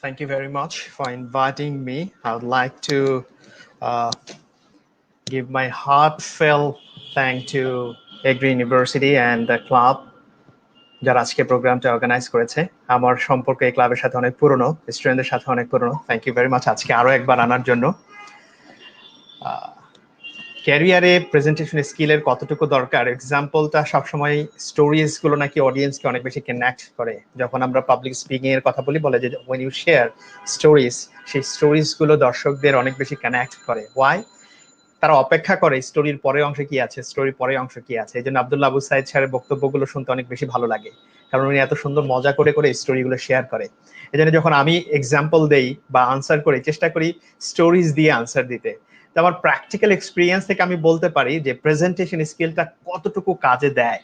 Thank you very much for inviting me. I would like to uh, give my heartfelt thank to Agri University and the club যারা আজকে প্রোগ্রামটা organise করেছে। আমার সম্পর্ক এই ক্লাবের সাথে অনেক পুরনো, স্টুডেন্টদের সাথে অনেক পুরনো। থ্যাংক ইউ ভেরি মাচ আজকে আরো একবার আনার জন্য। ক্যারিয়ারে প্রেজেন্টেশন স্কিলের কতটুকু দরকার, এক্সাম্পলটা সবসময় স্টোরিজ গুলো নাকি অডিয়েন্সকে অনেক বেশি কানেক্ট করে। যখন আমরা পাবলিক স্পিকিং এর কথা বলি, বলে যে ওয়েন ইউ শেয়ার স্টোরিজ, সেই স্টোরিজ গুলো দর্শকদের অনেক বেশি কানেক্ট করে। ওয়াই? তারা অপেক্ষা করে স্টোরির পরের অংশে কি আছে, স্টোরির পরের অংশ কি আছে। এই জন্য আব্দুল্লাহ আবু সাইদ স্যারের বক্তব্যগুলো শুনতে অনেক বেশি ভালো লাগে, কারণ উনি এত সুন্দর মজা করে করে স্টোরিগুলো শেয়ার করে। এই জন্য যখন আমি এক্সাম্পল দেই বা আনসার করি, চেষ্টা করি স্টোরিজ দিয়ে আনসার দিতে। তো আমার প্র্যাকটিক্যাল এক্সপিরিয়েন্স থেকে আমি বলতে পারি যে প্রেজেন্টেশন স্কিলটা কতটুকু কাজে দেয়।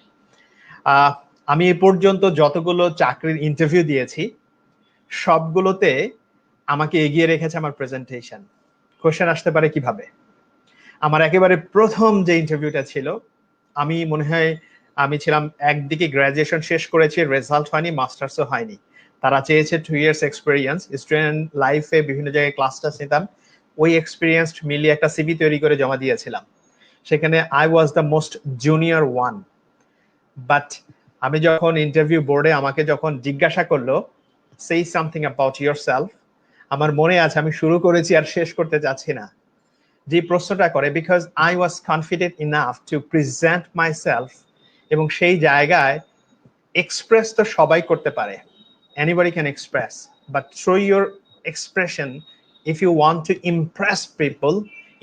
আমি এ পর্যন্ত যতগুলো চাকরির ইন্টারভিউ দিয়েছি, সবগুলোতে আমাকে এগিয়ে রেখেছে আমার প্রেজেন্টেশন। কোশ্চেন আসতে পারে কিভাবে? আমার একেবারে প্রথম যে ইন্টারভিউটা ছিল, আমি মনে হয় আমি ছিলাম একদিকে গ্রাজুয়েশন শেষ করেছি, রেজাল্ট হয়নি, মাস্টার্সও হয়নি। তারা চেয়েছে 2 ইয়ার্স এক্সপিরিয়েন্স। স্টুডেন্ট লাইফে বিভিন্ন জায়গায় ক্লাসটা নিতাম, ওই এক্সপিরিয়েন্স মিলিয়ে একটা সিভি তৈরি করে জমা দিয়েছিলাম। সেখানে I was the most junior one. But আমি যখন ইন্টারভিউ বোর্ডে আমাকে যখন জিজ্ঞাসা করলো সেই সামথিং অ্যাবাউট ইয়োর সেলফ, আমার মনে আছে আমি শুরু করেছি আর শেষ করতে চাচ্ছি না। যে প্রশ্নটা করে, because I was confident enough to present myself, এবং সেই জায়গায় এক্সপ্রেস তো সবাই করতে পারে, anybody can express, but through your expression if you want to impress people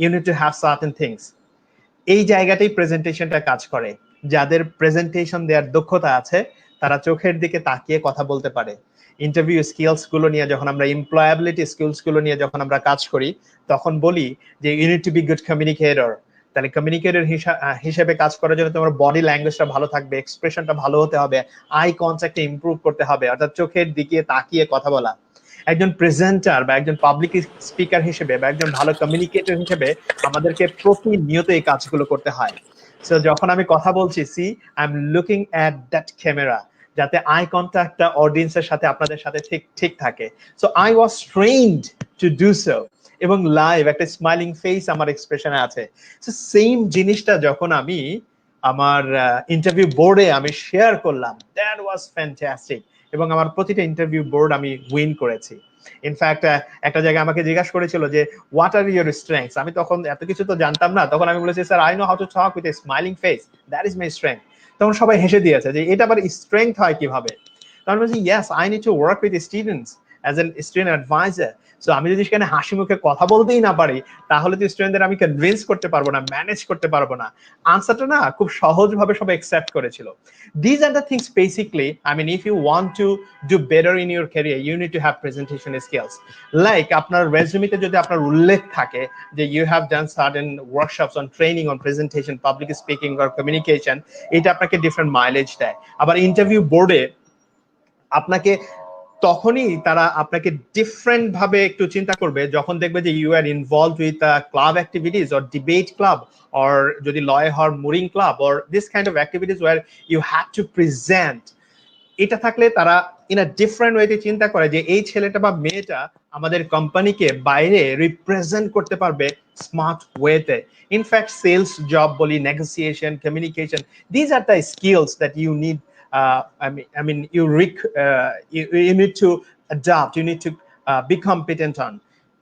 you need to have certain things. এই জায়গাতেই প্রেজেন্টেশনটা কাজ করে। যাদের প্রেজেন্টেশন দেওয়ার দক্ষতা আছে, তারা চোখের দিকে তাকিয়ে কথা বলতে পারে। ইন্টারভিউ স্কিলস গুলো নিয়ে যখন আমরা, এমপ্লয়াবিলিটি স্কিলস গুলো নিয়ে যখন আমরা কাজ করি, তখন বলি যে you need to be good communicator. তাহলে কমিউনিকেটর হিসেবে কাজ করার জন্য তোমার বডি ল্যাঙ্গুয়েজটা ভালো থাকবে, এক্সপ্রেশনটা ভালো হতে হবে, আই কনট্যাক্ট ইমপ্রুভ করতে হবে, অর্থাৎ চোখের দিকে তাকিয়ে কথা বলা। একজন প্রেজেন্টার বা একজন পাবলিক স্পিকার হিসেবে বা একজন ভালো কমিউনিকেটর হিসেবে আমাদেরকে প্রতিনিয়ত এই কাজগুলো করতে হয়। সো যখন আমি কথা বলছি, see I am looking at that camera, যাতে আই কন্ট্যাক্টটা অডিয়েন্সের সাথে, আপনাদের সাথে ঠিক ঠিক থাকে। So I was trained to do so, এবং লাইভ একটা স্মাইলিং ফেস আমার এক্সপ্রেশনে আছে। সো সেম জিনিসটা যখন আমি আমার ইন্টারভিউ বোর্ডে আমি শেয়ার করলাম, দ্যাট ওয়াজ ফ্যান্টাস্টিক। এবং আমার প্রতিটা ইন্টারভিউ বোর্ড আমি উইন করেছি। ইনফ্যাক্ট একটা জায়গায় আমাকে জিজ্ঞাসা করেছিল যে হোয়াট আর ইউর স্ট্রেংথস। আমি তখন এত কিছু তো জানতাম না, তখন আমি বলেছি sir I know how to talk with a smiling face, that is my strength. তখন সবাই হেসে দিয়েছে যে এটা আবার স্ট্রেংথ হয় কিভাবে। তখন বলছি yes, I need to work with students as an student advisor. সো আমি যদি সেখানে হাসি মুখে কথা বলতেই না পারি, তাহলে তো স্টুডেন্টদের আমি কনভিন্স করতে পারবো না, ম্যানেজ করতে পারবো না। আনসারটা না খুব সহজভাবে সবাই অ্যাকসেপ্ট করেছিল। These are the things basically, I mean, if you want to do better in your career, you need to have presentation skills. Like আপনার রেজুমেতে যদি আপনার উল্লেখ থাকে যে you have done certain workshops on training on presentation, public speaking or communication, এটা আপনাকে different mileage দেয়। আবার ইন্টারভিউ বোর্ডে আপনাকে তখনই তারা আপনাকে ডিফারেন্ট ভাবে একটু চিন্তা করবে যখন দেখবে যে you are involved with club activities or debate club, or যদি লয় হর মুরিং club, or this kind of activities where you have to present. এটা থাকলে তারা ইন আ ডিফারেন্ট ওয়েতে চিন্তা করে যে এই ছেলেটা বা মেয়েটা আমাদের কোম্পানিকে বাইরে রিপ্রেজেন্ট করতে পারবে স্মার্ট ওয়েতে। ইনফ্যাক্ট সেলস জব বলি, negotiation, communication, these are the skills that you need. You need to adapt, you need to be competent on.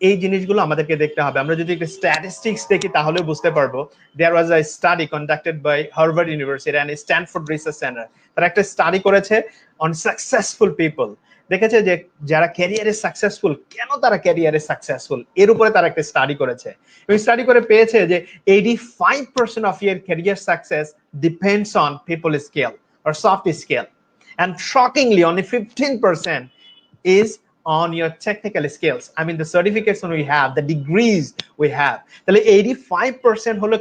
এই জিনিসগুলো আমাদেরকে দেখতে হবে। আমরা যদি একটা স্ট্যাটিস্টিক্স দেখি তাহলে বুঝতে পারবো। There was a study conducted by Harvard University and Stanford research center. তারা একটা স্টাডি করেছে অন সাকসেসফুল পিপল। দেখেছে যে যারা ক্যারিয়ারে সাকসেসফুল, কেন তারা ক্যারিয়ারে সাকসেসফুল, এর উপরে তারা একটা স্টাডি করেছে। এবং স্টাডি করে পেয়েছে যে 85% of year career success depends on people skill or soft skill, and shockingly only 15% is on your technical skills. I mean the certificates we have, the degrees we have, তাহলে 85% হলো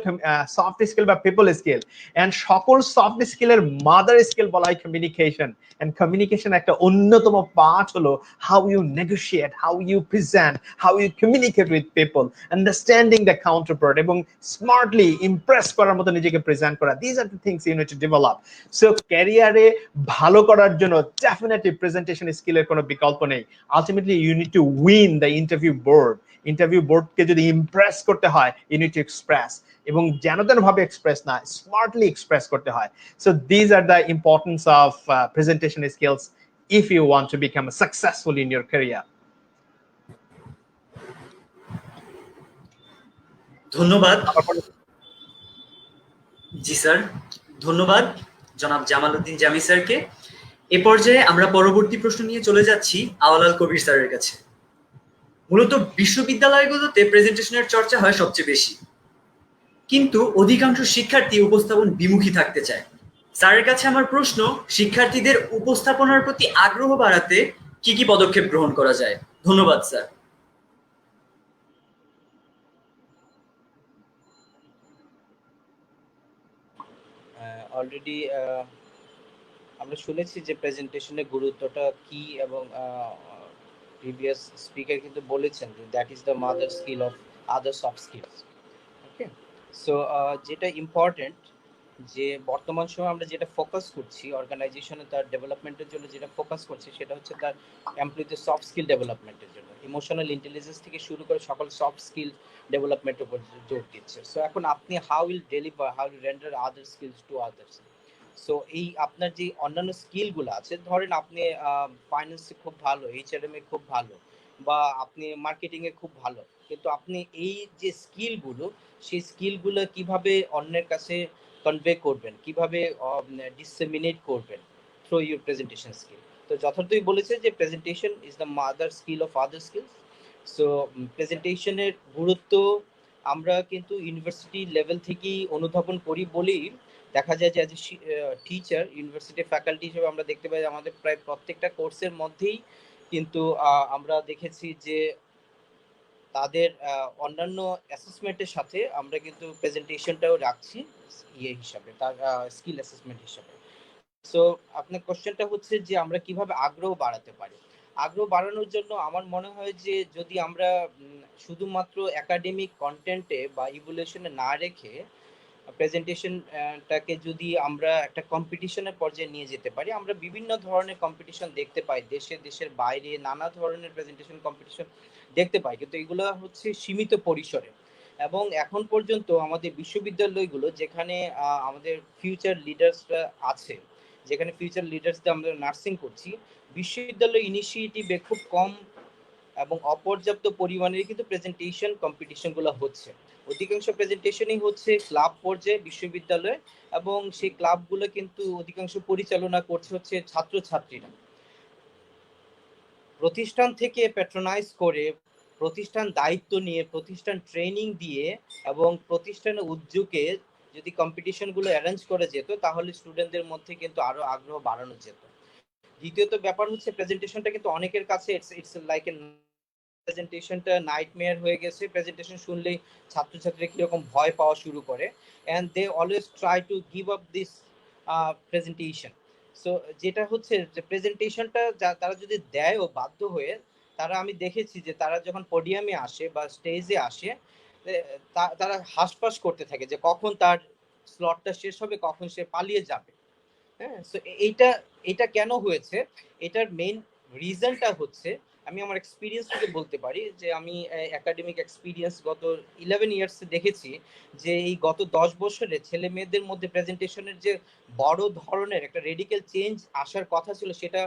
soft skill বা people skill. And সকল soft স্কিলের mother skill বলা হয় communication. And communication একটা অন্যতম part হলো how you negotiate, how you present, how you communicate with people, understanding the counterpart, এবং স্মার্টলি ইমপ্রেস করার মতো নিজেকে প্রেজেন্ট করা। This are the things you need to develop. So ক্যারিয়ারে ভালো করার জন্য ডেফিনেটলি প্রেজেন্টেশন স্কিলের কোনো বিকল্প নেই। ultimately you need to win the interview board কে যদি ইমপ্রেস করতে হয় you need to express এবং যেন তেন ভাবে এক্সপ্রেস না স্মার্টলি এক্সপ্রেস করতে হয় so these are the importance of presentation skills if you want to become successful in your career. ধন্যবাদ জি স্যার, ধন্যবাদ জনাব জামাল উদ্দিন জামি স্যারকে। এ পর্যায়ে আমরা পরবর্তী প্রশ্ন নিয়ে চলে যাচ্ছি আওয়ালাল কবির স্যারের কাছে। মূলত বিশ্ববিদ্যালয়গুলোতে প্রেজেন্টেশনের চর্চা হয় সবচেয়ে বেশি, কিন্তু অধিকাংশ শিক্ষার্থী উপস্থাপন বিমুখী থাকতে চায়। স্যারের কাছে আমার প্রশ্ন, শিক্ষার্থীদের উপস্থাপনার প্রতি আগ্রহ বাড়াতে কি কি পদক্ষেপ গ্রহণ করা যায়? ধন্যবাদ স্যার। অলরেডি আমরা শুনেছি যে প্রেজেন্টেশনের গুরুত্বটা কি, এবং প্রিভিয়াস স্পিকার কিন্তু বলেছেন যে that is the mother skill of other soft skills. Okay, so যেটা ইম্পর্টেন্ট যে বর্তমান সময় আমরা যেটা ফোকাস করছি অর্গানাইজেশনে তার ডেভেলপমেন্টের জন্য, যেটা ফোকাস করছি সেটা হচ্ছে তার এমপ্লয়িদের সফট স্কিল ডেভেলপমেন্টের জন্য। ইমোশনাল ইন্টেলিজেন্স থেকে শুরু করে সকল সফট স্কিল ডেভেলপমেন্টের উপর জোর দিচ্ছে। সো এখন আপনি how will deliver, how will render other skills to others. So এই আপনার যে অন্যান্য স্কিলগুলো আছে, ধরেন আপনি ফাইন্যান্সে খুব ভালো, এইচআরএম এ খুব ভালো, বা আপনি মার্কেটিংয়ে খুব ভালো, কিন্তু আপনি এই যে স্কিলগুলো, সেই স্কিলগুলো কিভাবে অন্যের কাছে কনভে করবেন, কিভাবে ডিসেমিনেট করবেন থ্রু ইউর প্রেজেন্টেশন স্কিল। তো যথার্থই বলেছে যে presentation is the mother skill of other skills. So প্রেজেন্টেশনের গুরুত্ব আমরা কিন্তু ইউনিভার্সিটি লেভেল থেকেই অনুধাবন করি বলেই দেখা যায় যে as a teacher, university faculty হিসেবে আমরা দেখতে পাই আমাদের প্রায় প্রত্যেকটা কোর্সের মধ্যেই কিন্তু আমরা দেখেছি যে তাদের অন্যান্য অ্যাসেসমেন্টের সাথে আমরা কিন্তু প্রেজেন্টেশনটাও রাখছি ইয়ে হিসাবে, তার স্কিল অ্যাসেসমেন্ট হিসাবে। সো আপনার কোশ্চেনটা হচ্ছে যে আমরা কিভাবে আগ্রহ বাড়াতে পারি। আগ্রহ বাড়ানোর জন্য আমার মনে হয় যে যদি আমরা শুধুমাত্র একাডেমিক কন্টেন্টে বা ইভ্যালুয়েশনে না রেখে প্রেজেন্টেশনটাকে যদি আমরা একটা কম্পিটিশনের পর্যায়ে নিয়ে যেতে পারি, আমরা বিভিন্ন ধরনের কম্পিটিশন দেখতে পাই, দেশের বাইরে নানা ধরনের প্রেজেন্টেশন কম্পিটিশন দেখতে পাই, কিন্তু এগুলো হচ্ছে সীমিত পরিসরে। এবং এখন পর্যন্ত আমাদের বিশ্ববিদ্যালয়গুলো যেখানে আমাদের ফিউচার লিডার্সরা আছে, যেখানে ফিউচার লিডার্সদের আমরা নার্সিং করছি, বিশ্ববিদ্যালয় ইনিশিয়েটিভে খুব কম এবং অপর্যাপ্ত পরিমাণের কিন্তু প্রেজেন্টেশন কম্পিটিশনগুলো হচ্ছে। অধিকাংশ প্রেজেন্টেশনই হচ্ছে ক্লাব পর্যায়ে বিশ্ববিদ্যালয়ে, এবং সেই ক্লাবগুলো কিন্তু অধিকাংশ পরিচালনা করছে হচ্ছে ছাত্রছাত্রীরা। প্রতিষ্ঠান থেকে প্যাট্রোনাইজ করে, প্রতিষ্ঠান দায়িত্ব নিয়ে, প্রতিষ্ঠান ট্রেনিং দিয়ে এবং প্রতিষ্ঠানের উদ্যোগে যদি কম্পিটিশনগুলো অ্যারেঞ্জ করে যেত, তাহলে স্টুডেন্টদের মধ্যে কিন্তু আরো আগ্রহ বাড়ানো যেত। দ্বিতীয়ত ব্যাপার হচ্ছে প্রেজেন্টেশনটা কিন্তু অনেকের কাছে ইটস লাইক এ প্রেজেন্টেশনটা নাইটমেয়ার হয়ে গেছে। প্রেজেন্টেশন শুনলেই ছাত্রছাত্রীরা কিরকম ভয় পাওয়া শুরু করে, and they always try to give up this presentation. So যেটা হচ্ছে যে প্রেজেন্টেশনটা তারা যদি দেয় ও বাধ্য হয়ে, তারা আমি দেখেছি যে তারা যখন পোডিয়ামে আসে বা স্টেজে আসে, তারা হাসপাস করতে থাকে যে কখন তার স্লটটা শেষ হবে, কখন সে পালিয়ে যাবে। হ্যাঁ, সো এইটা কেন হয়েছে, এটার মেইন রিজনটা হচ্ছে, আমি আমার এক্সপিরিয়েন্স থেকে বলতে পারি যে আমি একাডেমিক এক্সপিরিয়েন্স গত 11 ইয়ার্সে দেখেছি যে এই গত 10 বছরে ছেলে মেয়েদের মধ্যে প্রেজেন্টেশনের যে বড় ধরনের একটা রেডিক্যাল চেঞ্জ আসার কথা ছিল, সেটা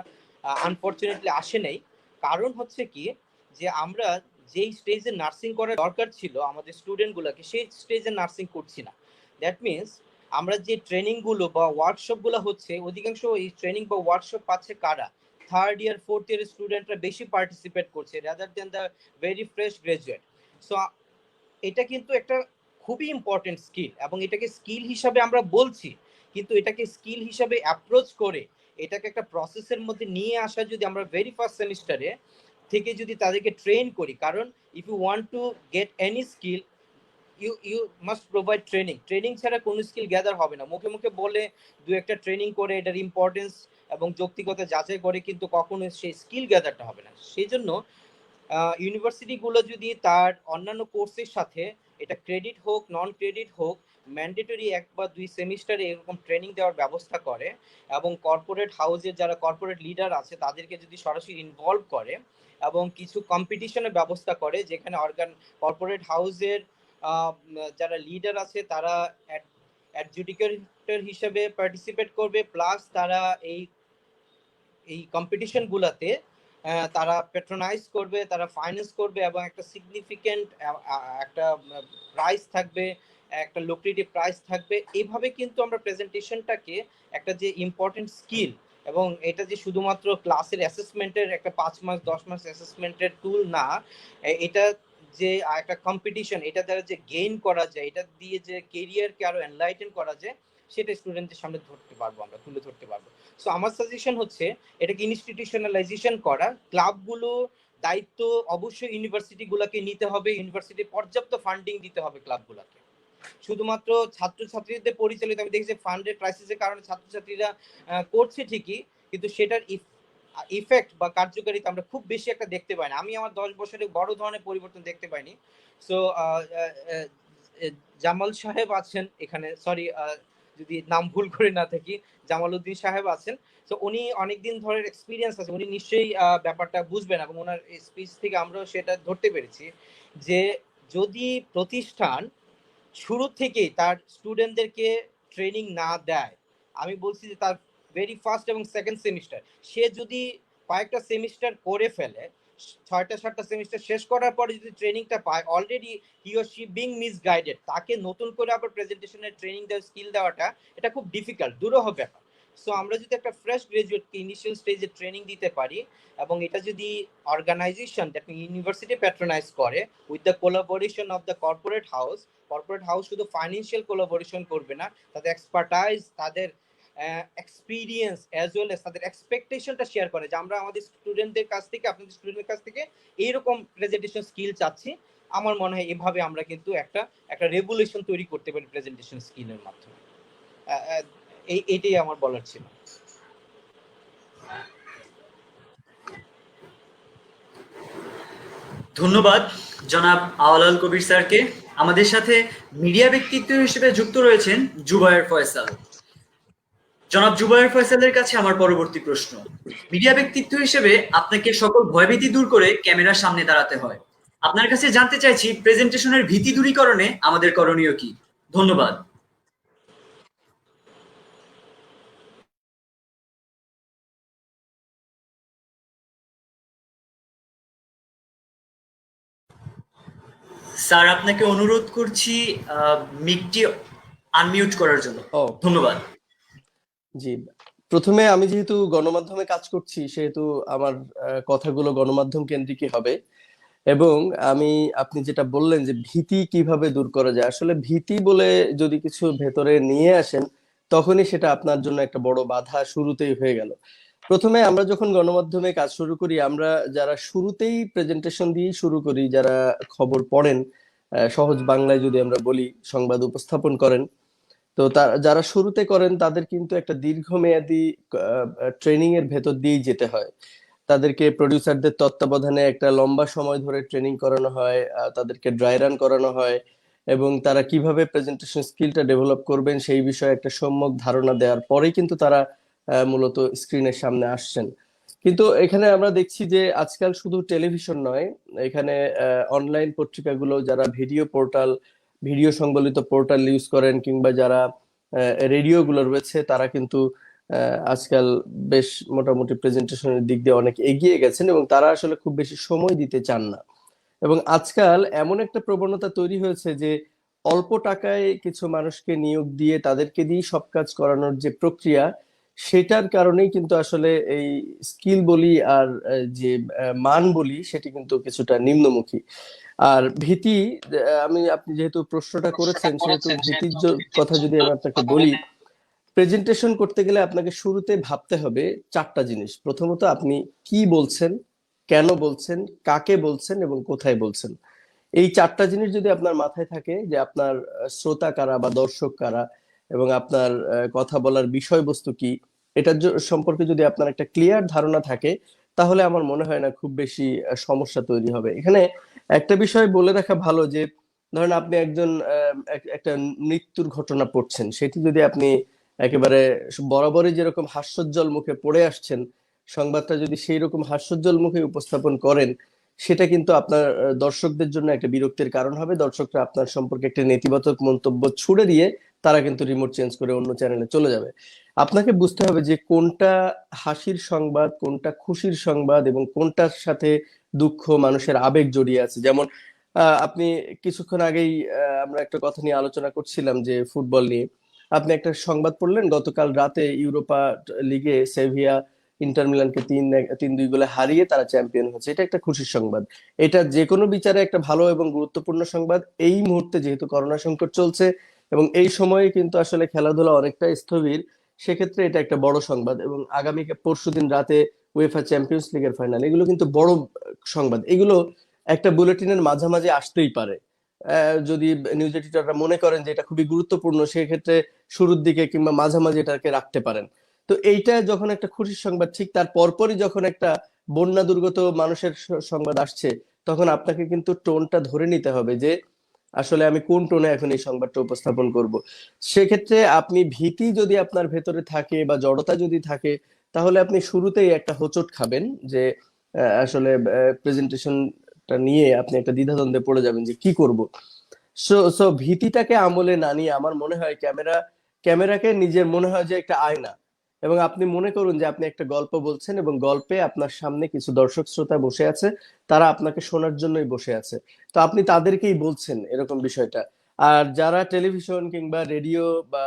আনফরচুনেটলি আসে নাই। কারণ হচ্ছে কি, যে আমরা যেই স্টেজে নার্সিং করার দরকার ছিল আমাদের স্টুডেন্টগুলোকে, সেই স্টেজে নার্সিং করছি না। দ্যাট মিনস আমরা যে ট্রেনিংগুলো বা ওয়ার্কশপগুলো হচ্ছে, অধিকাংশ এই ট্রেনিং বা ওয়ার্কশপ পাচ্ছে কারা? থার্ড ইয়ার ফোর্থ ইয়ার স্টুডেন্টরা বেশি পার্টিসিপেট করছে rather than the very fresh graduate. So এটা কিন্তু একটা খুবই ইম্পর্টেন্ট স্কিল, এবং এটাকে স্কিল হিসাবে আমরা বলছি, কিন্তু এটাকে স্কিল হিসাবে অ্যাপ্রোচ করে এটাকে একটা প্রসেসের মধ্যে নিয়ে আসা যদি আমরা ভেরি ফার্স্ট সেমিস্টারে থেকে যদি তাদেরকে ট্রেন করি, কারণ if you want to get any skill you must provide training ছাড়া কোনো স্কিল গ্যাদার হবে না। মুখে মুখে বলে দু একটা ট্রেনিং করে এটার ইম্পর্টেন্স এবং যৌক্তিকতা যাচাই করে কিন্তু কখনো সেই স্কিল গ্যাদারটা হবে না। সেই জন্য ইউনিভার্সিটিগুলো যদি তার অন্যান্য কোর্সের সাথে, এটা ক্রেডিট হোক নন ক্রেডিট হোক, ম্যান্ডেটরি 1 বা 2 সেমিস্টারে এরকম ট্রেনিং দেওয়ার ব্যবস্থা করে এবং কর্পোরেট হাউসের যারা কর্পোরেট লিডার আছে তাদেরকে যদি সরাসরি ইনভলভ করে এবং কিছু কম্পিটিশনের ব্যবস্থা করে, যেখানে কর্পোরেট হাউসের যারা লিডার আছে তারা অ্যাডজুডিকেটর হিসেবে পার্টিসিপেট করবে, প্লাস তারা এই কম্পিটিশন গুলাতে তারা প্যাট্রোনাইজ করবে, তারা ফাইন্যান্স করবে এবং একটা সিগনিফিকেন্ট একটা প্রাইস থাকবে, একটা লোক্রেটিভ প্রাইস থাকবে। এইভাবে কিন্তু আমরা প্রেজেন্টেশনটাকে একটা যে ইম্পর্টেন্ট স্কিল, এবং এটা যে শুধুমাত্র ক্লাসের অ্যাসেসমেন্টের একটা 5 মাস 10 মাস অ্যাসেসমেন্টের টুল না, এটা যে একটা কম্পিটিশন, এটা দ্বারা যে গেইন করা যায়, এটা দিয়ে যে কেরিয়ারকে আরো এনলাইটেন করা যায়, সেটা স্টুডেন্টদের সামনে ধরতে পারবো, আমরা তুলে ধরতে পারবো। সো আমার সাজেশন হচ্ছে এটাকে ইনস্টিটিউশনালাইজেশন করা। ক্লাবগুলো দায়িত্ব অবশ্যই ইউনিভার্সিটিগুলোকে নিতে হবে, ইউনিভার্সিটি পর্যাপ্ত ফান্ডিং দিতে হবে ক্লাবগুলোকে। শুধুমাত্র ছাত্রছাত্রীদের পরিচালিত, আমি দেখছি ফান্ডের ক্রাইসিসের কারণে ছাত্রছাত্রীরা করছে ঠিকই, কিন্তু সেটার ইফেক্ট বা কার্যকারিতা আমরা খুব বেশি একটা দেখতে পাই না। আমি আমার 10 বছরে বড় ধরনের পরিবর্তন দেখতে পাইনি। সো জামাল সাহেব আছেন এখানে, সরি যদি নাম ভুল করে না থাকি, জামাল উদ্দিন সাহেব আছেন। তো উনি অনেকদিন ধরে এক্সপিরিয়েন্স আছে, উনি নিশ্চয়ই ব্যাপারটা বুঝবেন এবং ওনার স্পিচ থেকে আমরাও সেটা ধরতে পেরেছি যে যদি প্রতিষ্ঠান শুরু থেকেই তার স্টুডেন্টদেরকে ট্রেনিং না দেয়, আমি বলছি যে তার ভেরি ফার্স্ট এবং সেকেন্ড সেমিস্টার সে যদি কয়েকটা সেমিস্টার করে ফেলে, 6টা-7টা সেমিস্টার শেষ করার পরে যদি ট্রেনিংটা পায়, already he or she being misguided, তাকে নতুন করে আবার প্রেজেন্টেশনের ট্রেনিং দেওয়া, স্কিল দেওয়াটা এটা খুব ডিফিকাল্ট, দুরূহ ব্যাপার। সো আমরা যদি একটা ফ্রেশ গ্রাজুয়েটকে ইনিশিয়াল স্টেজে ট্রেনিং দিতে পারি এবং এটা যদি অর্গানাইজেশন দ্যাট ইউনিভার্সিটি প্যাট্রোনাইজ করে with the collaboration of the corporate house শুধু ফাইন্যান্সিয়াল কোলাবোরেশন করবে না, তাদের এক্সপার্টাইজ, তাদের এক্সপিরিয়েন্স অ্যাজ ওয়েল এস তাদের এক্সপেকটেশনটা শেয়ার করে যে আমরা আমাদের স্টুডেন্টদের কাছ থেকে, আপনাদের স্টুডেন্টদের কাছ থেকে এইরকম প্রেজেন্টেশন স্কিল চাচ্ছি। আমার মনে হয় এভাবে আমরা কিন্তু একটা রেগুলেশন তৈরি করতে পারি প্রেজেন্টেশন স্কিলের মাধ্যমে। এইটাই আমার বলার ছিল। ধন্যবাদ জনাব আওয়ালাল কবির স্যারকে। আমাদের সাথে মিডিয়া ব্যক্তিত্ব হিসেবে যুক্ত রয়েছেন জুবায়ের ফয়সাল। জনাব জুবায়ের ফয়সালের কাছে আমার পরবর্তী প্রশ্ন, মিডিয়া ব্যক্তিত্ব হিসেবে আপনাকে সকল ভয়ভীতি দূর করে ক্যামেরার সামনে দাঁড়াতে হয়। আপনার কাছে জানতে চাইছি প্রেজেন্টেশনের ভীতি দূরীকরণে আমাদের করণীয় কি? ধন্যবাদ। স্যার আপনাকে অনুরোধ করছি মিকটি আনমিউট করার জন্য। ধন্যবাদ। জি, প্রথমে আমি যেহেতু গণমাধ্যমে কাজ করছি সেহেতু আমার কথাগুলো গণমাধ্যম কেন্দ্রিকই হবে, এবং আপনি যেটা বললেন যে ভীতি কিভাবে দূর করা যায়, আসলে ভীতি বলে যদি কিছু ভেতরে নিয়ে আসেন তখনই সেটা আপনার জন্য একটা বড় বাধা শুরুতেই হয়ে গেল। প্রথমে আমরা যখন গণমাধ্যমে কাজ শুরু করি, আমরা যারা শুরুতেই প্রেজেন্টেশন দিয়ে শুরু করি, যারা খবর পড়েন, সহজ বাংলায় যদি আমরা বলি সংবাদ উপস্থাপন করেন, তো যারা শুরুতে করেন তাদের কিন্তু একটা দীর্ঘমেয়াদী ট্রেনিং এর ভেতর দিয়েই যেতে হয়। তাদেরকে প্রডিউসারদের তত্ত্বাবধানে একটা লম্বা সময় ধরে ট্রেনিং করানো হয়, তাদেরকে ড্রাই রান করানো হয়, এবং তারা কিভাবে প্রেজেন্টেশন স্কিলটা ডেভেলপ করবেন সেই বিষয়ে একটা সম্যক ধারণা দেওয়ার পরেই কিন্তু তারা মূলত স্ক্রিনের সামনে আসছেন। কিন্তু এখানে আমরা দেখছি যে আজকাল শুধু টেলিভিশন নয়, এখানে অনলাইন পত্রিকাগুলো, যারা ভিডিও সংবলিত পোর্টাল ইউজ করেন, কিংবা যারা রেডিও গুলো রয়েছে, তারা কিন্তু আজকাল বেশ মোটামুটি প্রেজেন্টেশনের দিক দিয়ে অনেক এগিয়ে গেছেন এবং তারা আসলে খুব বেশি সময় দিতে চান না। এবং আজকাল এমন একটা প্রবণতা তৈরি হয়েছে যে অল্প টাকায় কিছু মানুষকে নিয়োগ দিয়ে তাদেরকে দিয়ে সব কাজ করানোর যে প্রক্রিয়া, সেটার কারণেই কিন্তু আসলে এই স্কিল বলি আর যে মান বলি সেটি কিন্তু কিছুটা নিম্নমুখী। আর ভীতি, আপনি যেহেতু প্রশ্নটা করেছেন সেহেতু ভীতির কথা যদি আমি আপনাকে বলি, প্রেজেন্টেশন করতে গেলে আপনাকে শুরুতে ভাবতে হবে 4টা জিনিস। প্রথমত আপনি কি বলছেন, কেন বলছেন, কাকে বলছেন এবং কোথায় বলছেন। এই 4টা জিনিস যদি আপনার মাথায় থাকে, যে আপনার শ্রোতা কারা বা দর্শক কারা এবং আপনার কথা বলার বিষয়বস্তু কি, এটার সম্পর্কে যদি আপনার একটা ক্লিয়ার ধারণা থাকে, তাহলে আমার মনে হয় না খুব বেশি সমস্যা তৈরি হবে। এখানে একটা বিষয় বলে রাখা ভালো, যে ধরেন আপনি একজন একটা মৃত্যুর ঘটনা পড়ছেন, সেটি যদি আপনি একেবারে বরাবরই যেরকম হাস্যোজ্জ্বল মুখে পড়ে আসছেন, সংবাদটা যদি সেই রকম হাস্যোজ্জ্বল মুখে উপস্থাপন করেন, সেটা কিন্তু আপনার দর্শকদের জন্য একটা বিরক্তির কারণ হবে। দর্শকরা আপনার সম্পর্কে একটা নেতিবাচক মন্তব্য ছুড়ে দিয়ে তারা কিন্তু রিমোট চেঞ্জ করে অন্য চ্যানেলে চলে যাবে। আপনাকে বুঝতে হবে যে কোনটা হাসির সংবাদ, কোনটা খুশির সংবাদ, এবং কোনটার সাথে দুঃখ, মানুষের আবেগ জড়িয়ে আছে। যেমন আপনি কিছুক্ষণ আগেই আমরা একটা কথা নিয়ে আলোচনা করছিলাম যে ফুটবল নিয়ে, আপনি একটা সংবাদ পড়লেন গতকাল রাতে ইউরোপা লিগে সেভিয়া ইন্টার মিলানকে 3-2 গোলে হারিয়ে তারা চ্যাম্পিয়ন হচ্ছে। এটা একটা খুশির সংবাদ। এটা যে কোনো বিচারে একটা ভালো এবং গুরুত্বপূর্ণ সংবাদ। এই মুহূর্তে যেহেতু করোনা সংকট চলছে এবং এই সময়ে কিন্তু আসলে খেলাধুলা অনেকটা স্থবির, সেক্ষেত্রে এটা একটা বড় সংবাদ। এবং আগামী পরশুদিন রাতে উয়েফা চ্যাম্পিয়ন্স লিগের ফাইনাল, এগুলো কিন্তু বড় সংবাদ। এগুলো একটা বুলেটিনের মাঝামাঝি আসতেই পারে। যদি নিউজ এডিটররা মনে করেন যে এটা খুবই গুরুত্বপূর্ণ, সেক্ষেত্রে শুরুর দিকে কিংবা মাঝামাঝি এটাকে রাখতে পারেন। তো এইটা যখন একটা খুশির সংবাদ, ঠিক তার পরপরই যখন একটা বন্যা দুর্গত মানুষের সংবাদ আসছে, তখন আপনাকে কিন্তু টোনটা ধরে নিতে হবে যে আসলে আমি কোন টোনে এখন এই সংবাদটা উপস্থাপন করব। সেক্ষেত্রে আপনি ভীতি যদি আপনার ভেতরে থাকে বা জড়তা যদি থাকে, তাহলে আপনি শুরুতেই একটা হোঁচট খাবেন যে আসলে প্রেজেন্টেশনটা নিয়ে আপনি একটা দ্বিধাদ্বন্দ্বে পড়ে যাবেন যে কি করব। সো ভীতিটাকে আমলে না নিয়ে আমার মনে হয় ক্যামেরাকে নিজের মনে হয় যে একটা আয়না, এবং আপনি মনে করুন যে আপনি একটা গল্প বলছেন এবং গল্পে আপনার সামনে কিছু দর্শক শ্রোতা বসে আছে, তারা আপনাকে শোনার জন্যই বসে আছে। তো আপনি তাদেরকেই বলছেন এরকম বিষয়টা। আর যারা টেলিভিশন কিংবা রেডিও বা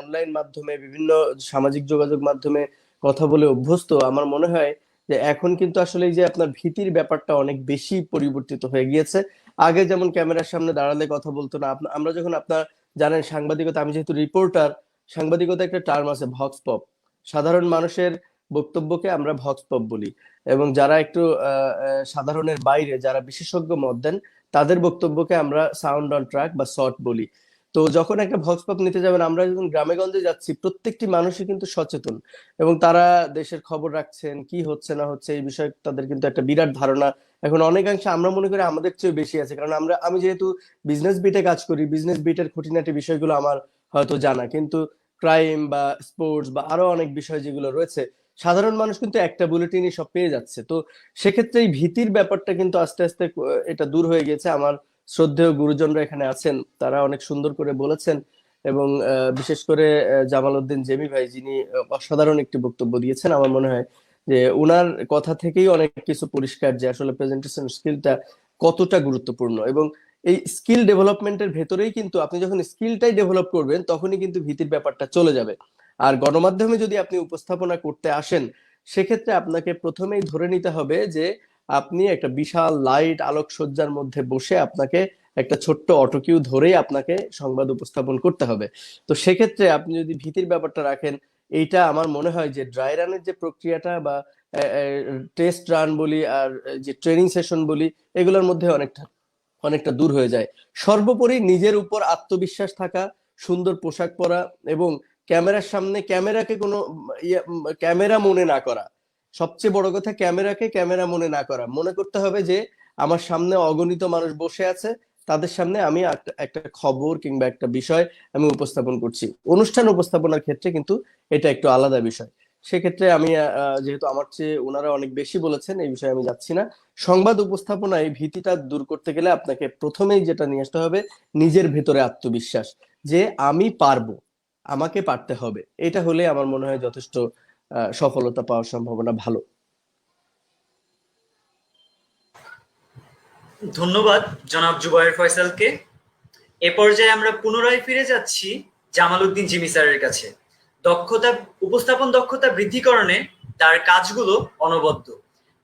অনলাইন মাধ্যমে বিভিন্ন সামাজিক যোগাযোগ মাধ্যমে কথা বলে অভ্যস্ত, আমার মনে হয় যে এখন কিন্তু আসলে এই যে আপনার ভীতির ব্যাপারটা অনেক বেশি পরিবর্তিত হয়ে গিয়েছে। আগে যেমন ক্যামেরার সামনে দাঁড়ালে কথা বলতো না। আমরা যখন আপনার জানেন সাংবাদিকতা, আমি যেহেতু রিপোর্টার, সাংবাদিকতা একটা টার্ম আছে ভক্স পপ। সাধারণ মানুষের বক্তব্যকে আমরা ভক্স পপ বলি, এবং যারা একটু সাধারণের বাইরে, যারা বিশেষজ্ঞ মত দেন, তাদের বক্তব্যকে আমরা সাউন্ড অন ট্র্যাক বা শর্ট বলি। তো যখন একটা ভক্স পপ নিতে যাবেন, আমরা যখন গ্রামে গঞ্জে যাচ্ছি, প্রত্যেকটি মানুষই কিন্তু সচেতন এবং তারা দেশের খবর রাখছেন, কি হচ্ছে না হচ্ছে এই বিষয়ে তাদের কিন্তু একটা বিরাট ধারণা এখন অনেকাংশে আমরা মনে করি আমাদের চেয়ে বেশি আছে। কারণ আমি যেহেতু বিজনেস বিটে কাজ করি, বিজনেস বিটের খুঁটিনাটি বিষয়গুলো আমার হয়তো জানা, কিন্তু ক্রাইম বা স্পোর্টস বা আরো অনেক বিষয় যেগুলো রয়েছে, সাধারণ মানুষ কিন্তু একটা বুলেটিনই সব পেয়ে যাচ্ছে। তো সেক্ষেত্রে এই ভীতির ব্যাপারটা কিন্তু আস্তে আস্তে এটা দূর হয়ে গেছে। আমার শ্রদ্ধেয় গুরুজনরা এখানে আছেন, তারা অনেক সুন্দর করে বলেছেন, এবং বিশেষ করে জামাল উদ্দিন জেমি ভাই, যিনি অসাধারণ একটি বক্তব্য দিয়েছেন। আমার মনে হয় যে উনার কথা থেকেই অনেক কিছু পরিষ্কার যে আসলে প্রেজেন্টেশন স্কিলটা কতটা গুরুত্বপূর্ণ। এবং এই স্কিল ডেভেলপমেন্টের ভেতরেই কিন্তু আপনি যখন স্কিলটাই ডেভেলপ করবেন, তখনই কিন্তু ভীতির ব্যাপারটা চলে যাবে। আর গণমাধ্যমে যদি আপনি উপস্থাপনা করতে আসেন, সেক্ষেত্রে আপনাকে প্রথমেই ধরে নিতে হবে যে আপনি একটা বিশাল লাইট আলোকসজ্জার মধ্যে বসে আপনাকে একটা ছোট্ট অটোকিউ ধরেই আপনাকে সংবাদ উপস্থাপন করতে হবে। তো সেক্ষেত্রে আপনি যদি ভীতির ব্যাপারটা রাখেন, এইটা আমার মনে হয় যে ড্রাই রানের যে প্রক্রিয়াটা বা টেস্ট রান বলি আর যে ট্রেনিং সেশন বলি, এগুলোর মধ্যে অনেকটা অনেকটা দূর হয়ে যায়। সর্বোপরি নিজের উপর আত্মবিশ্বাস থাকা, সুন্দর পোশাক পরা, এবং ক্যামেরার সামনে ক্যামেরাকে কোনো ক্যামেরা মনে না করা। সবচেয়ে বড় কথা, ক্যামেরাকে ক্যামেরা মনে না করা। মনে করতে হবে যে আমার সামনে অগণিত মানুষ বসে আছে, তাদের সামনে আমি একটা খবর কিংবা একটা বিষয় আমি উপস্থাপন করছি। অনুষ্ঠান উপস্থাপনার ক্ষেত্রে কিন্তু এটা একটু আলাদা বিষয়। সেক্ষেত্রে আমি যেহেতু আমার চেয়ে ওনারা অনেক বেশি বলেছেন, এই বিষয়ে আমি যাচ্ছি না। সংবাদ উপস্থাপনায় ভীতিটা দূর করতে গেলে আপনাকে প্রথমেই যেটা নিয়ে আসতে হবে, নিজের ভেতরে আত্মবিশ্বাস, যে আমি পারবো, আমাকে পারতে হবে। এটা হলে আমার মনে হয় যথেষ্ট সফলতা পাওয়ার সম্ভাবনা ভালো। ধন্যবাদ জনাব জুবায়ের ফয়সালকে। এ পর্যায়ে আমরা পুনরায় ফিরে যাচ্ছি জামাল উদ্দিন জিমি স্যারের কাছে। উপস্থাপন দক্ষতা বৃদ্ধিকরণে তার কাজগুলো অনবদ্য।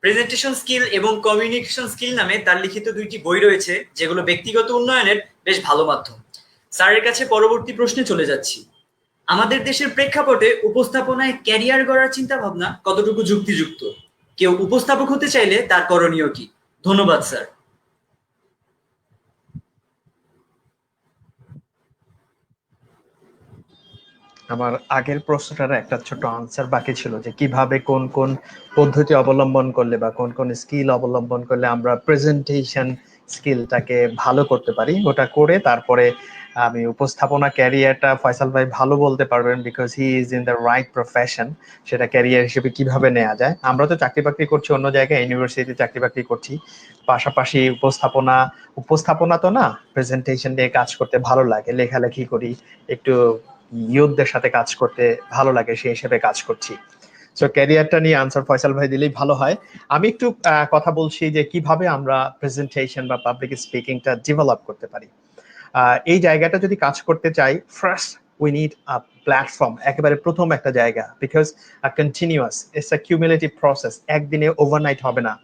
প্রেজেন্টেশন স্কিল এবং কমিউনিকেশন স্কিল নামে তার লিখিত 2টি বই রয়েছে, যেগুলো ব্যক্তিগত উন্নয়নের বেশ ভালো মাধ্যম। স্যারের কাছে পরবর্তী প্রশ্নে চলে যাচ্ছি। আমাদের দেশের প্রেক্ষাপটে উপস্থাপনায় ক্যারিয়ার গড়ার চিন্তা ভাবনা কতটুকু যুক্তিযুক্ত? কেউ উপস্থাপক হতে চাইলে তার করণীয় কি? ধন্যবাদ স্যার। আমার আগের প্রশ্নটার একটা ছোট আনসার বাকি ছিল, যে কিভাবে কোন কোন পদ্ধতি অবলম্বন করলে বা কোন কোন স্কিল অবলম্বন করলে আমরা প্রেজেন্টেশন স্কিলটাকে ভালো করতে পারি, ওটা করে তারপরে আমি উপস্থাপনা ক্যারিয়ারটা ফয়সাল ভাই ভালো বলতে পারবেন, because he is in the right profession. সেটা ক্যারিয়ার হিসেবে কিভাবে নেওয়া যায়। আমরা তো চাকরি বাকরি করছি অন্য জায়গায়, ইউনিভার্সিটিতে চাকরি বাকরি করছি, পাশাপাশি উপস্থাপনা, উপস্থাপনা তো না, প্রেজেন্টেশন দিয়ে কাজ করতে ভালো লাগে, লেখালেখি করি, একটু ইউথদের সাথে কাজ করতে ভালো লাগে, সেই হিসেবে কাজ করছি। সো ক্যারিয়ারটা নিয়ে আনসার ফয়সাল ভাই দিলেই ভালো হয়। আমি একটু কথা বলছি যে কিভাবে আমরা প্রেজেন্টেশন বা পাবলিক স্পিকিংটা ডেভেলপ করতে পারি। এই জায়গাটা যদি কাজ করতে চাই, first we need a platform, একেবারে প্রথম একটা জায়গা, because continuous, it's a cumulative process, একদিনে ওভারনাইট হবে না,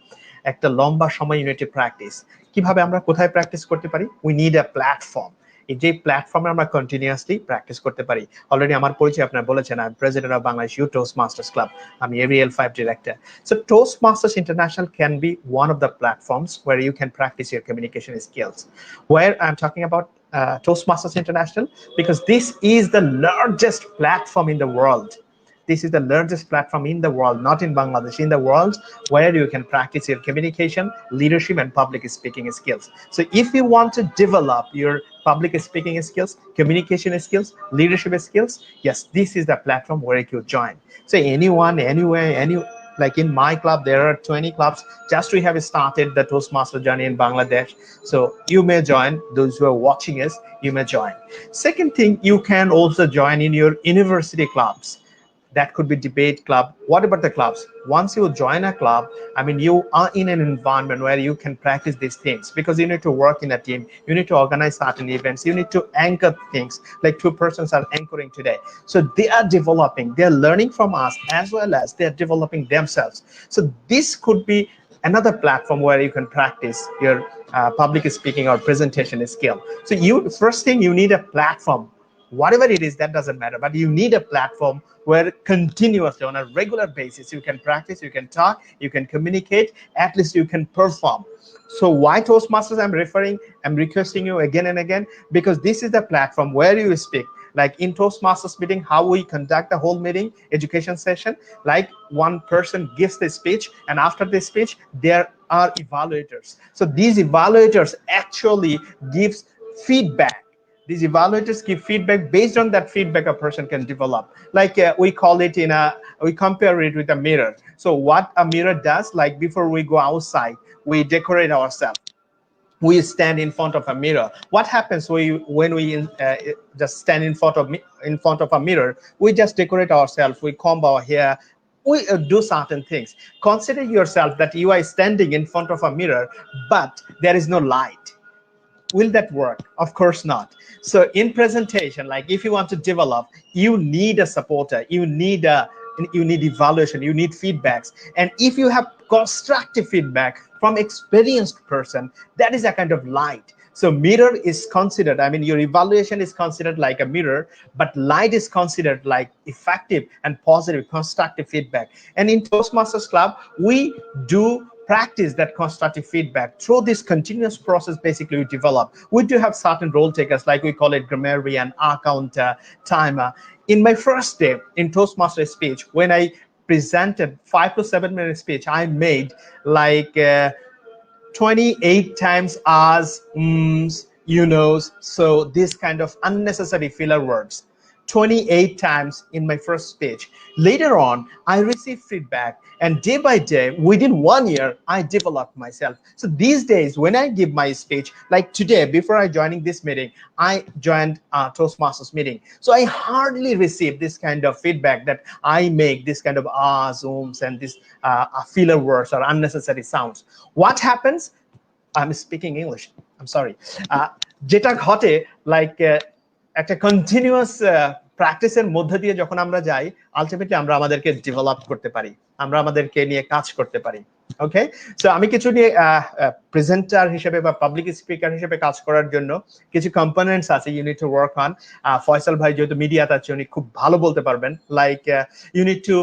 একটা লম্বা সময় ইউনিটি প্র্যাকটিস। কিভাবে আমরা কোথায় প্র্যাকটিস করতে পারি? We need a platform. এই যে প্ল্যাটফর্মে আমরা কন্টিনিউয়াসলি প্র্যাকটিস করতে পারি। অলরেডি আমার পরিচয় আপনারা বলেছেন, আমি president of Bangladesh U Toastmasters club, আমি area 5 director. So Toastmasters International can be one of the platforms where you can practice your communication skills. Where I'm talking about Toastmasters International, because this is the largest platform in the world. This is the largest platform in the world, not in Bangladesh, in the world, where you can practice your communication, leadership, and public speaking skills. So if you want to develop your public speaking skills, communication skills, leadership skills, yes, this is the platform where you could join. So anyone, anywhere, like in my club, there are 20 clubs. Just we have started the Toastmaster journey in Bangladesh. So you may join, those who are watching us, you may join. Second thing, you can also join in your university clubs. That could be debate club, whatever the clubs. Once you join a club, I mean, you are in an environment where you can practice these things, because you need to work in a team, you need to organize certain events, you need to anchor things, like 2 persons are anchoring today. So they are developing, they're learning from us, as well as they're developing themselves. So this could be another platform where you can practice your public speaking or presentation skill. So first thing, you need a platform. Whatever it is, that doesn't matter, but you need a platform where continuously, on a regular basis, you can practice, you can talk, you can communicate, at least you can perform. So why Toastmasters? I'm requesting you again and again, because this is the platform where you speak. Like in Toastmasters meeting, how we conduct the whole meeting, education session, like one person gives the speech, and after the speech, there are evaluators. So these evaluators actually gives feedback. These evaluators give feedback. Based on that feedback, a person can develop. Like we call it we compare it with a mirror. So what a mirror does, like before we go outside, we decorate ourselves. We stand in front of a mirror. What happens when we just stand in front of a mirror? We just decorate ourselves. We comb our hair. We do certain things. Consider yourself that you are standing in front of a mirror, but there is no light. Will that work? Of course not. So in presentation, like if you want to develop, you need a supporter, you need evaluation, you need feedbacks. And if you have constructive feedback from experienced person, that is a kind of light. So mirror is considered, I mean, your evaluation is considered like a mirror, but light is considered like effective and positive constructive feedback. And in Toastmasters Club, we do practice that constructive feedback. Through this continuous process, basically we develop. We do have certain role takers, like we call it grammarian, accountant, timer. In my first day in Toastmaster speech, when I presented 5 to 7 minute speech, I made like 28 times as, you know, so this kind of unnecessary filler words. 28 times in my first speech. Later on, I received feedback, and day by day, within 1 year, I developed myself. So these days, when I give my speech, like today, before I joining this meeting, I joined Toastmasters meeting. So I hardly receive this kind of feedback that I make this kind of zooms and this filler words or unnecessary sounds. What happens? I'm speaking English. I'm sorry. Jeta ghote, like একটা continuous প্র্যাকটিসের মধ্যে দিয়ে যখন আমরা যাই, ultimately আমরা আমাদেরকে develop করতে পারি, আমরা আমাদেরকে নিয়ে কাজ করতে পারি। ওকে, সো আমি কিছু নিয়ে প্রেজেন্টার হিসেবে বা পাবলিক স্পিকার হিসেবে কাজ করার জন্য কিছু কম্পোনেন্টস আছে you need to work on. Faisal ভাই যেহেতু মিডিয়াতে আছে, উনি খুব ভালো বলতে পারবেন। Like you need to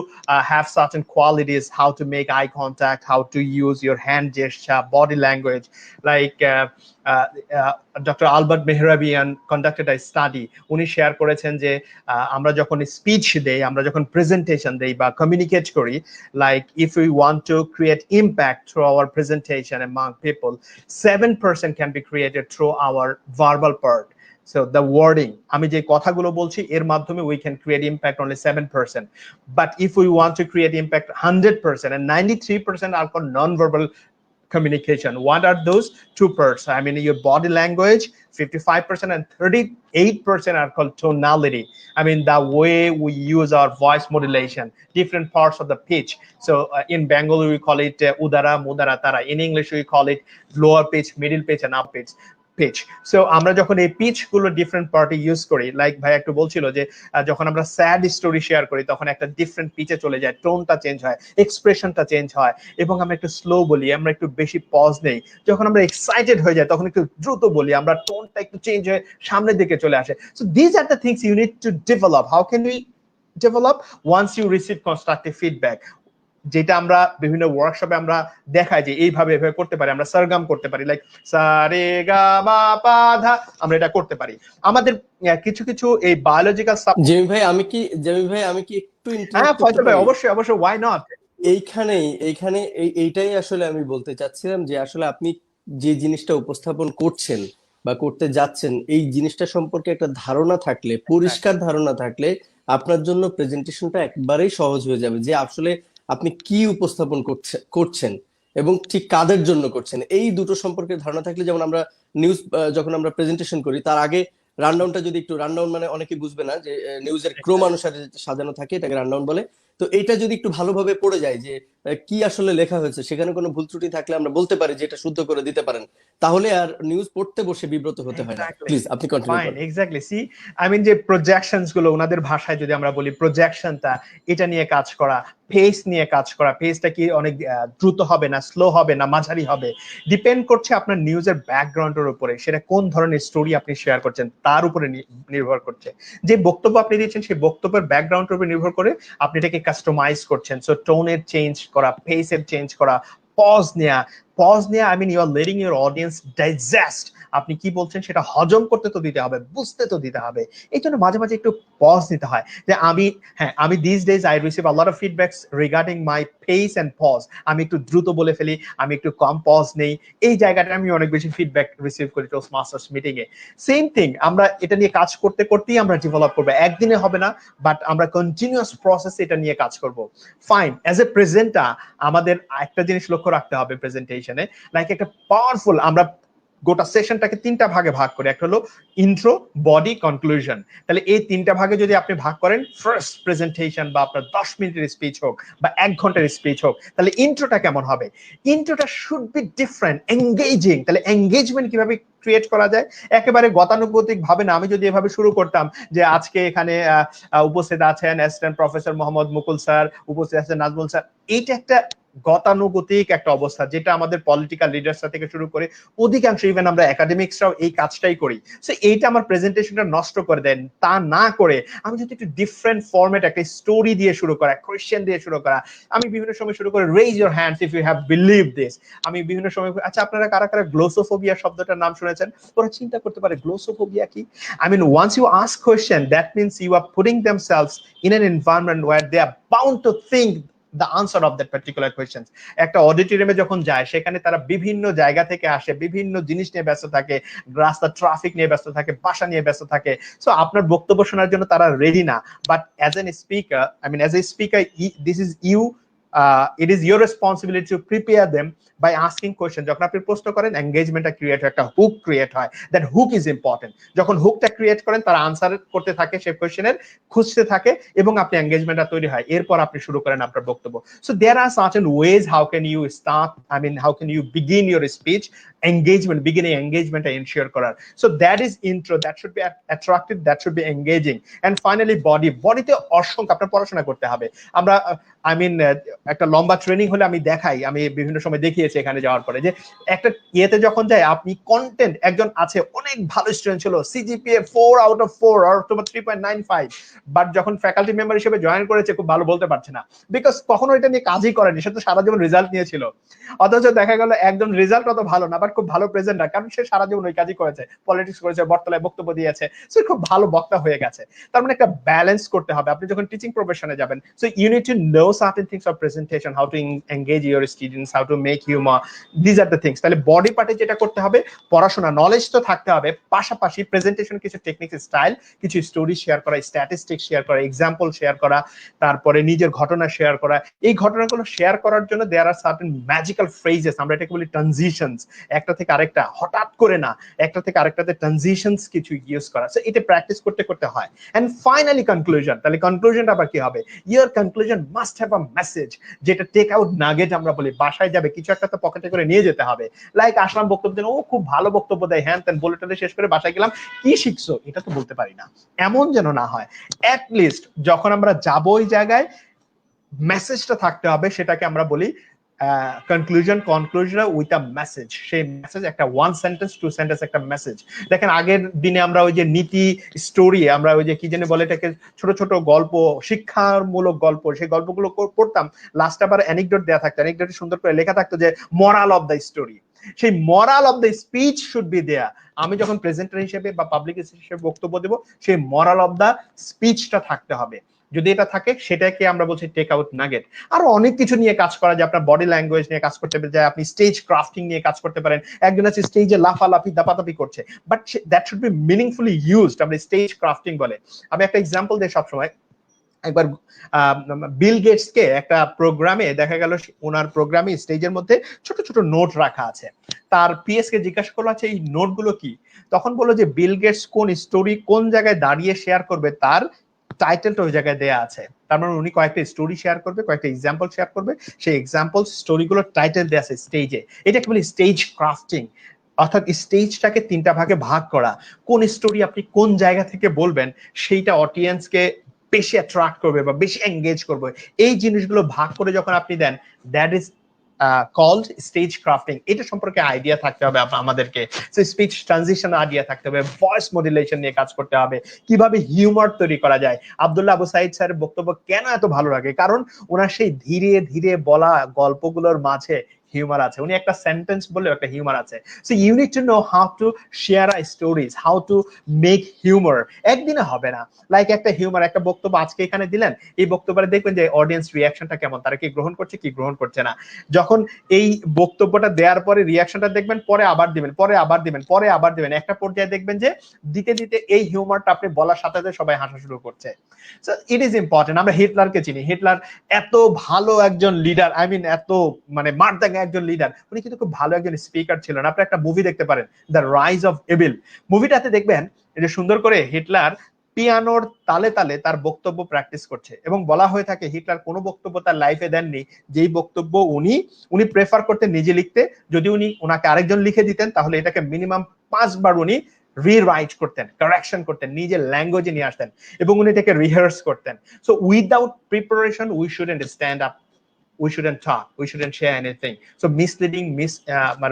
have certain qualities, how to make eye contact, how to use your hand gesture, body language. Like doctor Albert Mehrabian conducted a study, উনি শেয়ার করেছেন যে আমরা যখন স্পিচ দেই, আমরা যখন প্রেজেন্টেশন দেই বা কমিউনিকেট করি, like if you want to create impact through our presentation among people, 7% can be created through our verbal part. So the wording, আমি যে কথাগুলো বলছি এর মাধ্যমে we can create impact only 7%. But if we want to create impact 100% and 93% are called non-verbal communication. What are those? Two parts. I mean, your body language, 55% and 38% are called tonality. I mean, the way we use our voice modulation, different parts of the pitch. So in Bengali, we call it udara, mudara, tara. In English, we call it lower pitch, middle pitch, and up pitch. So আমরা যখন এই pitch গুলো different পার্টে use করি, like ভাই একটু বলছিল যে যখন আমরা স্যাড স্টোরি শেয়ার করি তখন একটা ডিফারেন্ট পিচে চলে যায়, টোনটা চেঞ্জ হয়, এক্সপ্রেশনটা চেঞ্জ হয়, এবং আমরা একটু স্লো বলি, আমরা একটু বেশি পজ নেই। যখন আমরা এক্সাইটেড হয়ে যাই তখন একটু দ্রুত বলি, আমরা টোনটা একটু চেঞ্জ হয়ে সামনের দিকে চলে আসে। So this are the things you need to develop. How can we develop? Once you receive constructive feedback, যেটা আমরা বিভিন্ন ওয়ার্কশপে আমরা দেখাই যে এইভাবে এভাবে করতে পারি, আমরা সারগাম করতে পারি, লাইক সা রে গা মা পা ধা, আমরা এটা করতে পারি। আমাদের কিছু কিছু এই বায়োলজিক্যাল জেমি ভাই আমি কি একটু হ্যাঁ ইন্টারাপ্ট করতে ফয়সাল ভাই, পারি? অবশ্যই অবশ্যই, ওয়াই নট। এইটাই আসলে আমি বলতে চাচ্ছিলাম যে আসলে আপনি যে জিনিসটা উপস্থাপন করছেন বা করতে যাচ্ছেন, এই জিনিসটা সম্পর্কে একটা ধারণা থাকলে, পরিষ্কার ধারণা থাকলে আপনার জন্য প্রেজেন্টেশনটা একবারেই সহজ হয়ে যাবে, যে আসলে আপনি কি উপস্থাপন করছেন এবং ঠিক কাদের জন্য করছেন। এই দুটো সম্পর্কে ধারণা থাকলে, যেমন আমরা নিউজ যখন আমরা প্রেজেন্টেশন করি তার আগে রানডাউনটা যদি একটু, রানডাউন মানে অনেকে বুঝবে না যে নিউজের ক্রম অনুসারে সাজানো থাকে, এটাকে রানডাউন বলে। তো এটা যদি একটু ভালোভাবে পড়ে যায় যে কি আসলে লেখা হয়েছে, সেখানে কোনো ভুল ত্রুটি থাকলে আমরা বলতে পারি যে এটা শুদ্ধ করে দিতে পারেন, তাহলে আর নিউজ পড়তে বসে বিব্রত হতে হয় না। প্লিজ আপনি কন্টিনিউ ফাইন, করুন। এক্স্যাক্টলি। সি আই মিন যে প্রজেকশনস গুলো ওনাদের ভাষায় যদি আমরা বলি, প্রজেকশনটা এটা নিয়ে কাজ করা, পেস নিয়ে কাজ করা, পেসটা কি অনেক দ্রুত হবে না স্লো হবে না মাঝারি হবে, ডিপেন্ড করছে আপনার নিউজের ব্যাকগ্রাউন্ডের উপরে, সেটা কোন ধরনের স্টোরি আপনি শেয়ার করছেন তার উপরে নির্ভর করছে। যে বক্তব্য আপনি দিচ্ছেন সেই বক্তব্যের ব্যাকগ্রাউন্ডের উপর নির্ভর করে আপনি এটাকে কাস্টমাইজ করছেন। সো টোনের চেঞ্জ করা, পেসের চেঞ্জ করা, পজ নেয়া, I mean you are letting your audience digest, আপনি কি বলছেন সেটা হজম করতে তো দিতে হবে, বুঝতে তো দিতে হবে। এই জন্য মাঝে মাঝে একটু পজ নিতে হয়। যে আমি this days I receive a lot of feedbacks regarding my pace and pause. আমি একটু দ্রুত বলে ফেলি, আমি একটু কম পজ নেই, এই জায়গাটা আমি অনেক বেশি ফিডব্যাক রিসিভ করি টোস্ট মাস্টার্স মিটিং এ। সেম থিং, আমরা এটা নিয়ে কাজ করতে করতেই আমরা ডেভেলপ করবো, একদিনে হবে না, বাট আমরা কন্টিনিউয়াস প্রসেসে এটা নিয়ে কাজ করব। ফাইন, অ্যাজ এ প্রেজেন্টার আমাদের একটা জিনিস লক্ষ্য রাখতে হবে প্রেজেন্টেশনে, লাইক একটা পাওয়ারফুল, আমরা গোটা সেশনটাকে তিনটা ভাগে ভাগ করি, একটা হলো ইন্ট্রো, বডি, কনক্লুশন। তাহলে এই তিনটা ভাগে যদি আপনি ভাগ করেন, ফার্স্ট প্রেজেন্টেশন বা আপনার 10 মিনিটের স্পিচ হোক বা 1 ঘন্টার স্পিচ হোক, তাহলে ইন্ট্রোটা কেমন হবে? ইন্ট্রোটা শুড বি ডিফারেন্ট, এঙ্গেজিং। তাহলে এঙ্গেজমেন্ট কিভাবে ক্রিয়েট করা যায়? একেবারে গতানুগতিক ভাবে না, আমি যদি এভাবে শুরু করতাম যে আজকে এখানে উপস্থিত আছেন অ্যাসিস্ট্যান্ট প্রফেসর মোহাম্মদ মুকুল স্যার, উপস্থিত আছেন নাজমুল স্যার, এইটা একটা গতানুগতিক একটা অবস্থা, যেটা আমাদের পলিটিক্যাল লিডার্সরা থেকে শুরু করে অধিকাংশ ইভেন আমরা একাডেমিক্সরাও এই কাজটাই করি। সো এইটা আমার প্রেজেন্টেশনটা নষ্ট করে দেন। তা না করে আমি যদি একটু ডিফারেন্ট ফরম্যাট, একটা স্টোরি দিয়ে শুরু করা, কোয়েশ্চেন দিয়ে শুরু করা, আমি বিভিন্ন সময় শুরু করে raise your hands if you have believe this. আমি বিভিন্ন সময়, আচ্ছা আপনারা কারা কারা গ্লোসোফোবিয়া শব্দটার নাম শুনেছেন? ওরা চিন্তা করতে পারে গ্লোসোফোবিয়া কি। I mean, once you ask question, that means you are putting themselves in an environment where they are bound to think the answer of that particular questions. একটা অডিটোরিয়ামে যখন যায়, সেখানে তারা বিভিন্ন জায়গা থেকে আসে, বিভিন্ন জিনিস নিয়ে ব্যস্ত থাকে, রাস্তা ট্রাফিক নিয়ে ব্যস্ত থাকে, বাসা নিয়ে ব্যস্ত থাকে। সো আপনার বক্তব্য শোনার জন্য তারা রেডি না। But as an speaker, I mean as a speaker, this is you, it is your responsibility to prepare them by asking question. যখন আপনি প্রশ্ন করেন, এঙ্গেজমেন্টটা ক্রিয়েট হয়, একটা হুক ক্রিয়েট হয়। That hook is important. যখন হুকটা ক্রিয়েট করেন, তারা আনসার করতে থাকে, সেই কোয়েশ্চেনের খুঁজতে থাকে, এবং আপনি এঙ্গেজমেন্টটা তৈরি হয়, এরপর আপনি শুরু করেন আপনার বক্তব্য। So there are certain ways how can you start, I mean how can you begin your speech. engagement, beginning engagement ensure করার। So that is intro, that should be attractive, that should be engaging. And finally bodyতে অসংখ্য আপনার পড়াশোনা করতে হবে। আমরা I mean একটা লম্বা training হলে আমি দেখাই, আমি বিভিন্ন সময় দেখিয়েছি এখানে যাওয়ার পরে, যে একটা ইয়েতে যখন যায়, আপনি কন্টেন্ট, একজন আছে অনেক ভালো স্টুডেন্ট ছিল, সিজিপিএ 4 out of 4 অথবা 3.95, বাট যখন ফ্যাকাল্টি মেম্বার হিসেবে জয়েন করেছে খুব ভালো বলতে পারছে না, বিকজ কখনো এটা নিয়ে কাজই করেনি, সে তো সারা জীবন রেজাল্ট নিয়েছিল। অথচ দেখা গেল একজন রেজাল্ট অত ভালো না, বাট খুব ভালো প্রেজেন্টার, কারণ সে সারা জীবন ওই কাজই করেছে, পলিটিক্স করেছে, বটতলায় বক্তব্য দিয়েছে, সে খুব ভালো বক্তা হয়ে গেছে। তার মানে একটা ব্যালেন্স করতে হবে আপনি যখন টিচিং প্রফেশনে যাবেন। So you need to know certain things of presentation, how to engage your students, how to make humor, these are the things. তাহলে বডি পার্টে যেটা করতে হবে, পড়াশোনা নলেজ তো থাকতে হবে, পাশাপাশি প্রেজেন্টেশন কিছু টেকনিক, স্টাইল, কিছু স্টোরি শেয়ার করা, স্ট্যাটিস্টিক্স শেয়ার করা, এক্সাম্পল শেয়ার করা, তারপরে নিজের ঘটনা শেয়ার করা। এই ঘটনাগুলো শেয়ার করার জন্য দেয়ার আর সার্টেন ম্যাজিক্যাল ফ্রেজেস, আমরা এটাকে বলি ট্রানজিশনস, একটা থেকে আরেকটা হঠাৎ করে না, একটা থেকে আরেকটাতে ট্রানজিশনস কিছু ইউজ করা। সো এটা প্র্যাকটিস করতে করতে হয়। এন্ড ফাইনালি কনক্লুশন, তাহলে কনক্লুশনটা আবার কি হবে? Your conclusion must have a message, যেটা টেক আউট নাগেট আমরা বলি, বাসায় যাবে কিছু একটা তো পকেটে করে নিয়ে যেতে হবে। লাইক আসলাম, বক্তব্য দিন, ও খুব ভালো বক্তব্য দেয়, হ্যাঁ তেন বলে টলে শেষ করে বাসায় গেলাম, কি শিখছো এটা তো বলতে পারি না, এমন যেন না হয়। অ্যাট লিস্ট যখন আমরা যাবো ওই জায়গায় মেসেজটা থাকতে হবে, সেটাকে আমরা বলি কনক্লুশন উইথ আ মেসেজ। সেই মেসেজ একটা ওয়ান সেন্টেন্স, টু সেন্টেন্স একটা মেসেজ। দেখেন আগের দিনে আমরা ওই যে নীতি স্টোরি, আমরা ওই যে কি জানি বলে এটাকে, ছোট ছোট গল্প, শিক্ষামূলক গল্প, সেই গল্পগুলো পড়তাম, লাস্ট আবার অ্যানেকডোট দেয়া থাকতো, অ্যানেকডোটে সুন্দর করে লেখা থাকতো যে মরাল অফ দ্য স্টোরি। সেই moral of the speech should be দেয়া। আমি যখন প্রেজেন্টার হিসেবে বা পাবলিক হিসেবে বক্তব্য দেব, সেই মরাল অফ দ্য স্পিচটা থাকতে হবে। যদি এটা থাকে সেটাকে আমরা বলছি টেক আউট নাগেট। আরো অনেক কিছু নিয়ে কাজ করা যায়, আপনার বডি ল্যাঙ্গুয়েজ নিয়ে কাজ করতে পারেন, আপনি স্টেজ ক্রাফটিং নিয়ে কাজ করতে পারেন। একজন আছে স্টেজে লাফালাফি দাপাদাপি করছে, but that should be meaningfully used, আমরা স্টেজ ক্রাফটিং বলে। আমি একটা এক্সাম্পল দিই সবসময়। একবার বিল গেটস কে একটা প্রোগ্রামে দেখা গেল, ওনার প্রোগ্রামে স্টেজের মধ্যে ছোট ছোট নোট রাখা আছে। তার পিএস কে জিজ্ঞাসা করলো, আছে এই নোটগুলো কি? তখন বললো যে বিল গেটস কোন স্টোরি কোন জায়গায় দাঁড়িয়ে শেয়ার করবে তার টাইটেলটা ওই জায়গায় দেয়া আছে। তার মানে উনি কয়েকটা স্টোরি শেয়ার করবে, কয়েকটা এক্সাম্পল শেয়ার করবে, সেই এক্সাম্পল স্টোরিগুলোর টাইটেল দেয়া আছে স্টেজে। এটাকে বলি স্টেজ ক্রাফটিং, অর্থাৎ স্টেজটাকে তিনটা ভাগে ভাগ করা। কোন স্টোরি আপনি কোন জায়গা থেকে বলবেন সেইটা অডিয়েন্সকে বেশি অ্যাট্রাক্ট করবে বা বেশি এঙ্গেজ করবে, এই জিনিসগুলো ভাগ করে যখন আপনি দেন, that is called stage crafting. এটা সম্পর্কে আইডিয়া থাকতে হবে আমাদেরকে। স্পিচ ট্রানজিশন আইডিয়া থাকতে হবে, ভয়েস মডুলেশন নিয়ে কাজ করতে হবে, কিভাবে হিউমার তৈরি করা যায়। আব্দুল্লাহ আবু সাইদ স্যারের বক্তব্য কেন এত ভালো লাগে? কারণ ওনার সেই ধীরে ধীরে বলা গল্পগুলোর মাঝে হিউমার আছে। উনি একটা সেন্টেন্স বললেও একটা হিউমার আছে। So you need to know how to share a stories, how to make humour. একদিনে হবে না। লাইক একটা হিউমার, একটা বক্তব্য আজকে এখানে দিলেন, এই বক্তব্যে দেখবেন যে অডিয়েন্স রিয়াকশনটা কেমন, তারা কি গ্রহণ করছে কি গ্রহণ করছে না। যখন এই বক্তব্যটা দেওয়ার পরে রিয়াকশনটা দেখবেন, পরে আবার দিবেন, পরে আবার দিবেন, পরে আবার দিবেন, একটা পর্যায়ে দেখবেন যে দিতে দিতে এই হিউমারটা আপনি বলার সাথে সাথে সবাই হাসা শুরু করছে। So it is important. আমরা হিটলারকে চিনি, হিটলার এত ভালো একজন লিডার, আই মিন এত মানে মারদাঙ্গা একজন লিডার, উনি কিন্তু খুব ভালো একজন স্পিকার ছিলেন। আপনি একটা মুভি দেখতে পারেন, দ্য রাইজ অফ এভিল। মুভিটাতে দেখবেন যে সুন্দর করে হিটলার পিয়ানোর তালে তালে তার বক্তব্য প্র্যাকটিস করছে, এবং বলা হয়ে থাকে হিটলার কোনো বক্তব্য তার লাইফে দেননি যেই বক্তব্য উনি প্রেফার করতেন নিজে লিখতে। যদি উনি ওনাকে আরেকজন লিখে দিতেন তাহলে এটাকে মিনিমাম 5 বার উনি রিরাইট করতেন, কারেকশন করতেন, নিজের ল্যাঙ্গুয়েজে নিয়ে আসতেন, এবং উনি এটাকে রিহার্স করতেন। So without preparation we shouldn't stand up, we shouldn't talk, we shouldn't share anything. So misleading,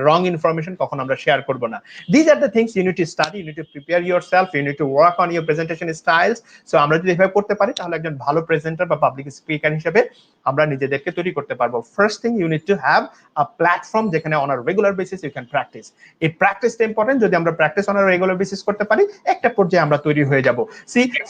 wrong information কখন আমরা শেয়ার করব না। These are the things you need to study, you need to prepare yourself, you need to work on your presentation styles. So আমরা যদি এভাবে করতে পারি তাহলে একজন ভালো প্রেজেন্টার বা পাবলিক স্পিকার হিসেবে আমরা নিজেদেরকে তৈরি করতে পারবো। First thing you need to have a platform যেখানে on a regular basis you can practice. এই প্র্যাকটিসটা ইম্পর্টেন্ট। যদি আমরা practice on a regular basis করতে পারি, একটা পর্যায়ে আমরা তৈরি হয়ে যাব।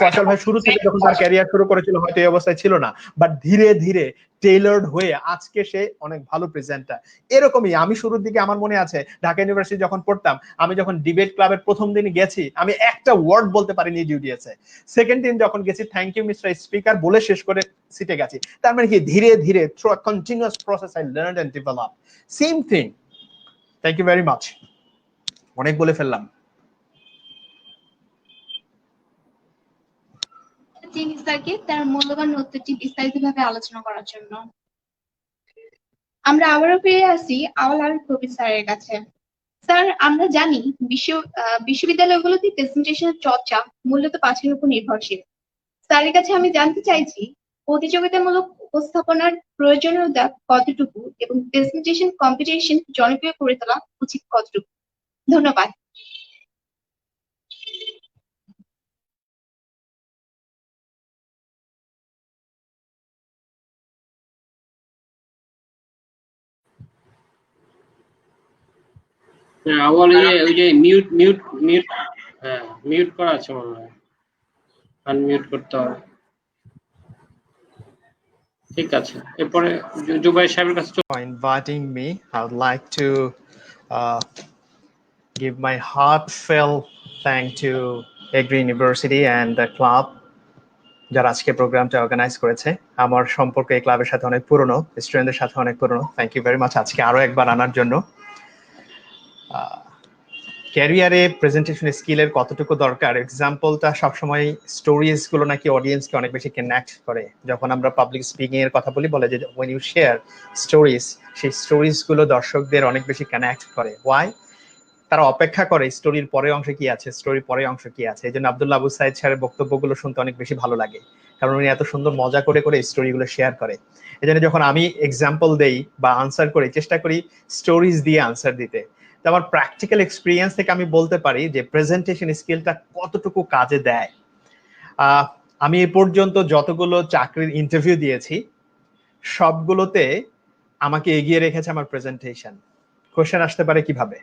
ফয়সাল ভাই শুরু থেকে যখন তার ক্যারিয়ার শুরু করেছিল হয়তো এই অবস্থায় ছিল না, বাট ধীরে ধীরে টেইলার্ড হয়ে আজকে সে অনেক ভালো প্রেজেন্টার। এরকমই আমি শুরুর দিকে আমার মনে আছে ঢাকা ইউনিভার্সিটি যখন পড়তাম, আমি যখন ডিবেট ক্লাবের প্রথম দিন গেছি, আমি একটা ওয়ার্ড বলতে পারিনি ডিউডিএসে। সেকেন্ড দিন যখন গেছি, থ্যাংক ইউ মিস্টার স্পিকার বলে শেষ করে সিটে গেছি। তার মানে কি, ধীরে ধীরে through a continuous process I learned and develop. Same thing. Thank you very much. অনেক বলে ফেললাম। স্যারকে তার মূল্যবান উত্তরটি বিস্তারিতভাবে আলোচনা করার জন্য। আমরা আবারও ফিরে আসি আওয়াল কবির স্যারের কাছে। স্যার, আমরা জানি বিশ্ববিদ্যালয়গুলোতে প্রেজেন্টেশনের চর্চা মূলত পাঠের উপর নির্ভরশীল। স্যারের কাছে আমি জানতে চাইছি, প্রতিযোগিতামূলক উপস্থাপনার প্রয়োজনীয়তা কতটুকু এবং প্রেজেন্টেশন কম্পিটিশন জনপ্রিয় করে তোলা উচিত কতটুকু? ধন্যবাদ। আমার ওই যে মিউট মিউট মিউট হ্যাঁ মিউট করা আছে মনে হয়, আনমিউট করতে হবে। ঠিক আছে, এরপরে জুবাইর সাহেবের কাছে For inviting me. I would like to uh, give my heartfelt thank to Agri University and the club যারা আজকে প্রোগ্রামটা অর্গানাইজ করেছে। আমার সম্পর্ক এই ক্লাবের সাথে অনেক পুরনো, স্টুডেন্টদের সাথে অনেক পুরনো। থ্যাংক ইউ ভেরি মাচ আজকে আরো একবার আনার জন্য। ক্যারিয়ারে প্রেজেন্টেশন স্কিলের কতটুকু দরকার এক্সাম্পলটা সবসময় স্টোরিজ গুলো নাকি অডিয়েন্সকে অনেক বেশি কানেক্ট করে। যখন আমরা পাবলিক স্পিকিং এর কথা বলি বলে যে ওয়েন ইউ শেয়ার স্টোরিজ, সেই স্টোরিজ গুলো দর্শকদের অনেক বেশি কানেক্ট করে। ওয়াই? তারা অপেক্ষা করে স্টোরির পরের অংশে কি আছে, স্টোরির পরের অংশ কি আছে। এই জন্য আব্দুল্লাহ আবু সাইদ স্যারের বক্তব্যগুলো শুনতে অনেক বেশি ভালো লাগে, কারণ উনি এত সুন্দর মজা করে করে স্টোরিগুলো শেয়ার করে। এই জন্য যখন আমি এক্সাম্পল দেই বা আনসার করি, চেষ্টা করি স্টোরিজ দিয়ে আনসার দিতে। তো আমার প্র্যাকটিক্যাল এক্সপিরিয়েন্স থেকে আমি বলতে পারি যে প্রেজেন্টেশন স্কিলটা কতটুকু কাজে দেয়। আমি এ পর্যন্ত যতগুলো চাকরির ইন্টারভিউ দিয়েছি সবগুলোতে আমাকে এগিয়ে রেখেছে আমার প্রেজেন্টেশন। কোশ্চেন আসতে পারে কিভাবে?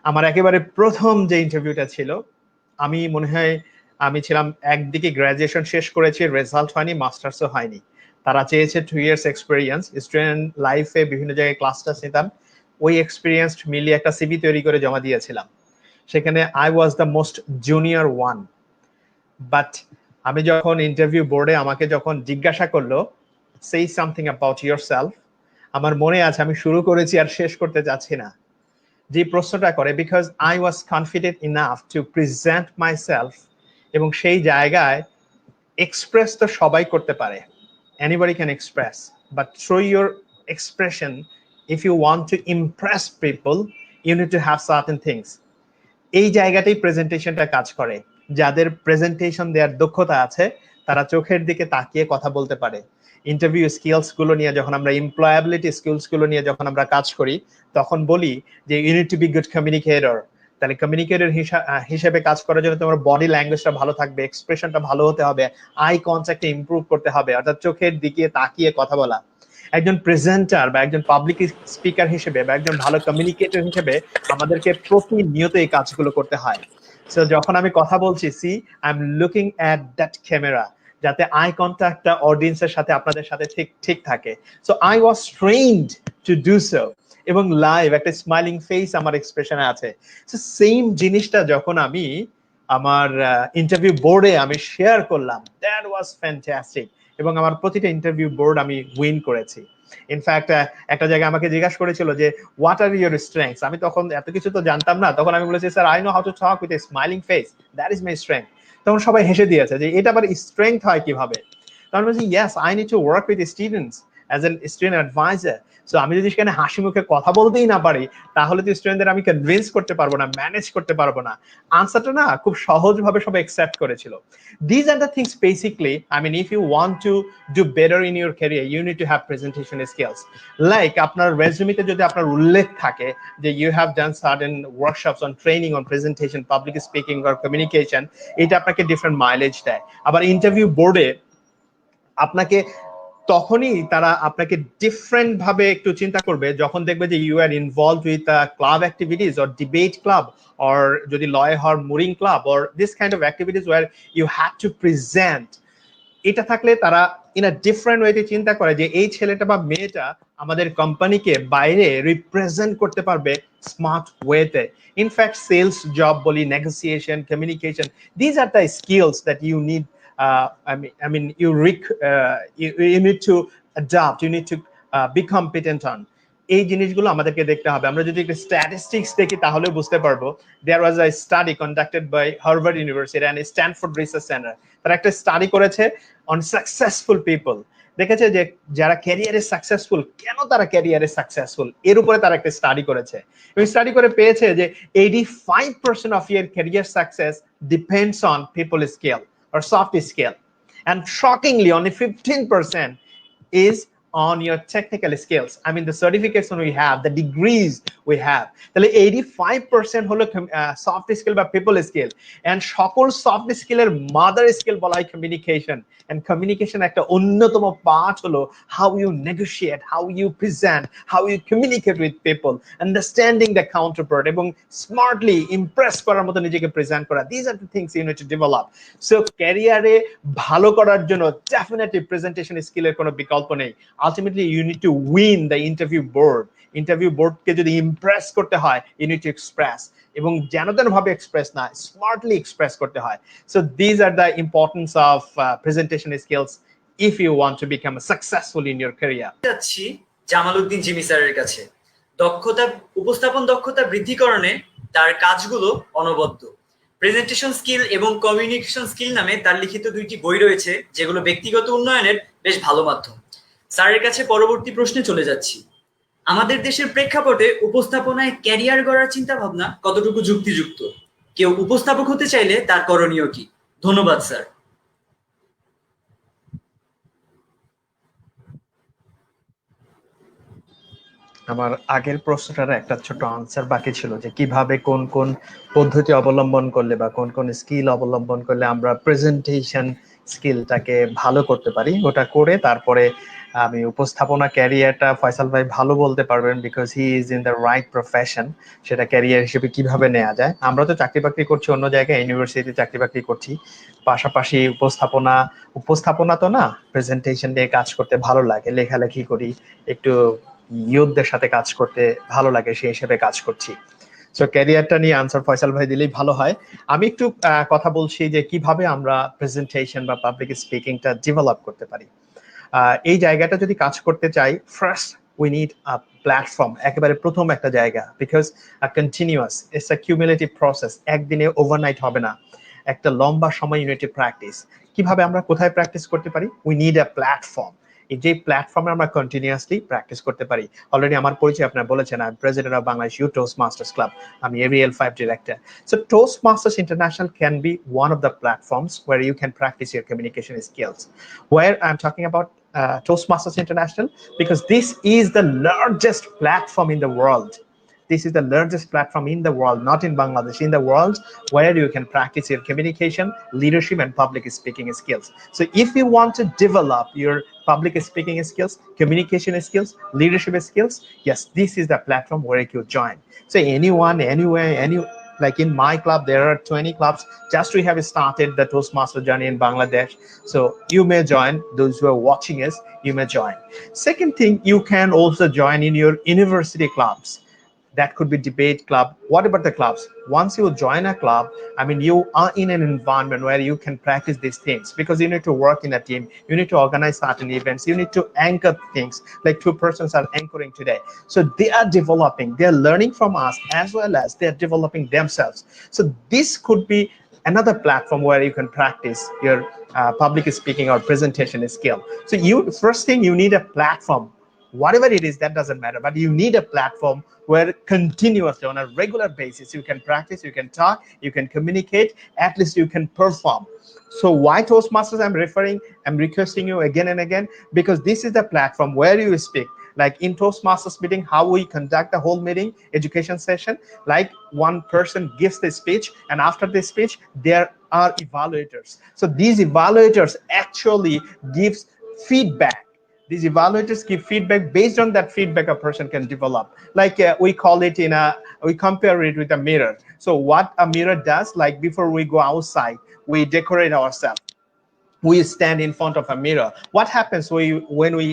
আমার একেবারে প্রথম যে ইন্টারভিউটা ছিল, আমি মনে হয় আমি ছিলাম একদিকে গ্রাজুয়েশন শেষ করেছি, রেজাল্ট হয়নি, মাস্টার্সও হয়নি। তারা চেয়েছে 2 ইয়ার্স এক্সপিরিয়েন্স, স্টুডেন্ট লাইফে বিভিন্ন জায়গায় ক্লাসটা নিতাম, ওই এক্সপিরিয়েন্স মিলিয়ে একটা সিভি তৈরি করে জমা দিয়েছিলাম। সেখানে I was the most junior one. But আমি যখন ইন্টারভিউ বোর্ডে আমাকে যখন জিজ্ঞাসা করলো সেই সামথিং অ্যাবাউট ইয়োর সেলফ, আমার মনে আছে আমি শুরু করেছি আর শেষ করতে যাচ্ছি না। যে প্রশ্নটা করে, because I was confident enough to present myself, এবং সেই জায়গায় এক্সপ্রেস তো সবাই করতে পারে, anybody can express, but through your expression, if you want to impress people, you need to have certain things. এই জায়গাতেই প্রেজেন্টেশনটা কাজ করে। যাদের প্রেজেন্টেশন দেওয়ার দক্ষতা আছে তারা চোখের দিকে তাকিয়ে কথা বলতে পারে। ইন্টারভিউ স্কিলস গুলো নিয়ে যখন আমরা এমপ্লয়াবিলিটি স্কিলস গুলো নিয়ে যখন আমরা কাজ করি তখন বলি যে you need to be good communicator. তাহলে কমিউনিকেটর হিসেবে কাজ করার জন্য তোমার বডি ল্যাঙ্গুয়েজটা ভালো থাকবে, এক্সপ্রেশনটা ভালো হতে হবে, আই কনট্যাক্টে ইমপ্রুভ করতে হবে, অর্থাৎ চোখের দিকে তাকিয়ে কথা বলা। একজন প্রেজেন্টার বা একজন পাবলিক স্পিকার হিসেবে বা একজন ভালো কমিউনিকেটর হিসেবে আমাদেরকে প্রতিনিয়ত এই কাজগুলো করতে হয়। সো যখন আমি কথা বলছি, see I am looking at that camera, যাতে আই কন্ট্যাক্টটা অডিয়েন্সের সাথে আপনাদের সাথে ঠিক থাকে। So I was trained to do so, এবং লাইভ একটা স্মাইলিং ফেস আমার এক্সপ্রেশনে আছে। সো সেম জিনিসটা যখন আমি আমার ইন্টারভিউ বোর্ডে আমি শেয়ার করলাম, দ্যাট ওয়াজ ফ্যান্টাস্টিক, এবং আমার প্রতিটা ইন্টারভিউ বোর্ড আমি উইন করেছি। ইনফ্যাক্ট একটা জায়গায় আমাকে জিজ্ঞাসা করেছিল যে হোয়াট আর ইউর স্ট্রেংথস। আমি তখন এত কিছু তো জানতাম না, তখন আমি বলেছি sir I know how to talk with a smiling face, that is my strength. তখন সবাই হেসে দিয়েছে যে এটা আবার স্ট্রেংথ হয় কিভাবে। তখন বলছি yes, I need to work with students as an student advisor. সো আমি যদি সেখানে হাসি মুখে কথা বলতেই না পারি তাহলে তো স্টুডেন্টদের আমি কনভিন্স করতে পারবো না, ম্যানেজ করতে পারবো না। আনসারটা না খুব সহজভাবে সবাই অ্যাকসেপ্ট করেছিল। These are the things basically, I mean, if you want to do better in your career, you need to have presentation skills. Like আপনার রেজুমেতে যদি আপনার উল্লেখ থাকে যে you have done certain workshops on training on presentation, public speaking or communication, এটা আপনাকে different mileage দেয়। আবার ইন্টারভিউ বোর্ডে আপনাকে তখনই তারা আপনাকে ডিফারেন্ট ভাবে একটু চিন্তা করবে যখন দেখবে যে you are involve with club activities or debate club or যদি লয় হর মুরিং club or this kind of activities where you have to present. এটা থাকলে তারা ইন আ ডিফারেন্ট ওয়েতে চিন্তা করে যে এই ছেলেটা বা মেয়েটা আমাদের কোম্পানিকে বাইরে রিপ্রেজেন্ট করতে পারবে স্মার্ট ওয়েতে। ইনফ্যাক্ট সেলস জব বলি, negotiation, communication, these are the skills that you need I mean, you need to adapt, you need to be competent on. এই জিনিসগুলো আমাদেরকে দেখতে হবে। আমরা যদি একটা স্ট্যাটিস্টিক্স দেখি তাহলে বুঝতে পারবো। There was a study conducted by Harvard University and Stanford Research Center. তারা একটা স্টাডি করেছে on successful people. দেখেছে যে যারা ক্যারিয়ারে সাকসেসফুল, কেন তারা ক্যারিয়ারে সাকসেসফুল, এর উপরে তারা একটা স্টাডি করেছে এবং স্টাডি করে পেয়েছে যে 85% of your career success depends on people skill or soft skill, and shockingly only 15% is on your technical skills. I mean, the certification we have, the degrees we have. তাহলে 85% হলো soft skill বা people skill, and সকল soft স্কিলের mother skill বলা হয় communication. And communication একটা অন্যতম part হলো how you negotiate, how you present, how you communicate with people, understanding the counterpart এবং স্মার্টলি ইমপ্রেস করার মতো নিজেকে প্রেজেন্ট করা। This are the things you need to develop. So ক্যারিয়ারে ভালো করার জন্য ডেফিনেটলি প্রেজেন্টেশন স্কিলের কোনো বিকল্প নেই। Ultimately you need to win the interview board. Interview বোর্ডকে যদি ইমপ্রেস করতে হয়, ইউ নিড টু এক্সপ্রেস, এবং যেন তেন ভাবে এক্সপ্রেস না, স্মার্টলি এক্সপ্রেস করতে হয়। So this are the importance of presentation skills if you want to become successful in your career. যাচ্ছি জামাল উদ্দিন জিমি স্যারের কাছে। উপস্থাপন দক্ষতা বৃদ্ধিকরণে তার কাজগুলো অনবদ্য। প্রেজেন্টেশন স্কিল এবং কমিউনিকেশন স্কিল নামে তার লিখিত 2টি বই রয়েছে, যেগুলো ব্যক্তিগত উন্নয়নের বেশ ভালো মাধ্যম। স্যারের কাছে পরবর্তী প্রশ্নে চলে যাচ্ছি। আমাদের দেশের প্রেক্ষাপটে উপস্থাপনায় ক্যারিয়ার গড়ার চিন্তা ভাবনা কতটুকু যুক্তিযুক্ত? কেউ উপস্থাপক হতে চাইলে তার করণীয় কি? ধন্যবাদ স্যার। আমার আগের প্রশ্নটার একটা ছোট আনসার বাকি ছিল, যে কিভাবে কোন কোন পদ্ধতি অবলম্বন করলে বা কোন কোন স্কিল অবলম্বন করলে আমরা প্রেজেন্টেশন স্কিলটাকে ভালো করতে পারি। ওটা করে তারপরে আমি উপস্থাপনা ক্যারিয়ারটা ফয়সাল ভাই ভালো বলতে পারবেন, because he is in the right profession. সেটা ক্যারিয়ার হিসেবে কিভাবে নেওয়া যায়। আমরা তো চাকরি বাকরি করছি অন্য জায়গায়, ইউনিভার্সিটিতে চাকরি বাকরি করছি, পাশাপাশি উপস্থাপনা তো না, প্রেজেন্টেশন নিয়ে কাজ করতে ভালো লাগে, লেখালেখি করি, একটু ইউথদের সাথে কাজ করতে ভালো লাগে, সেই হিসেবে কাজ করছি। সো ক্যারিয়ারটা নিয়ে আনসার ফয়সাল ভাই দিলেই ভালো হয়। আমি একটু কথা বলছি যে কিভাবে আমরা প্রেজেন্টেশন বা পাবলিক স্পিকিংটা ডেভেলপ করতে পারি। এই জায়গাটা যদি কাজ করতে চাই, first we need a platform, একেবারে প্রথম একটা জায়গা, because continuous, it's a cumulative process, একদিনে ওভারনাইট হবে না, একটা লম্বা সময় ইউনিটি প্র্যাকটিস। কিভাবে আমরা কোথায় প্র্যাকটিস করতে পারি? We need a platform. এই যে প্ল্যাটফর্মে আমরা কন্টিনিউয়াসলি প্র্যাকটিস করতে পারি। অলরেডি আমার পরিচয় আপনারা বলেছেন, আমি president of Bangladesh U Toastmasters club, আমি area 5 director. So Toastmasters international can be one of the platforms where you can practice your communication skills. Where I'm talking about Toastmasters International, because this is the largest platform in the world. This is the largest platform in the world, not in Bangladesh, in the world, where you can practice your communication, leadership, and public speaking skills. So if you want to develop your public speaking skills, communication skills, leadership skills, yes, this is the platform where you join. So anyone, anywhere, like in my club, there are 20 clubs. Just we have started the Toastmaster journey in Bangladesh. So you may join, those who are watching us, you may join. Second thing, you can also join in your university clubs. That could be debate club, whatever the clubs. Once you join a club, I mean, you are in an environment where you can practice these things, because you need to work in a team, you need to organize certain events, you need to anchor things, like 2 persons are anchoring today. So they are developing, they are learning from us, as well as they are developing themselves. So this could be another platform where you can practice your public speaking or presentation skill. So first thing, you need a platform. Whatever it is, that doesn't matter, but you need a platform where continuously, on a regular basis, you can practice, you can talk, you can communicate, at least you can perform. So why Toastmasters? I'm requesting you again and again, because this is the platform where you speak. Like in Toastmasters meeting, how we conduct the whole meeting, education session, like one person gives the speech, and after the speech, there are evaluators. So these evaluators actually gives feedback. These evaluators give feedback. Based on that feedback, a person can develop. Like we call it we compare it with a mirror. So what a mirror does, like before we go outside, we decorate ourselves. We stand in front of a mirror. What happens when we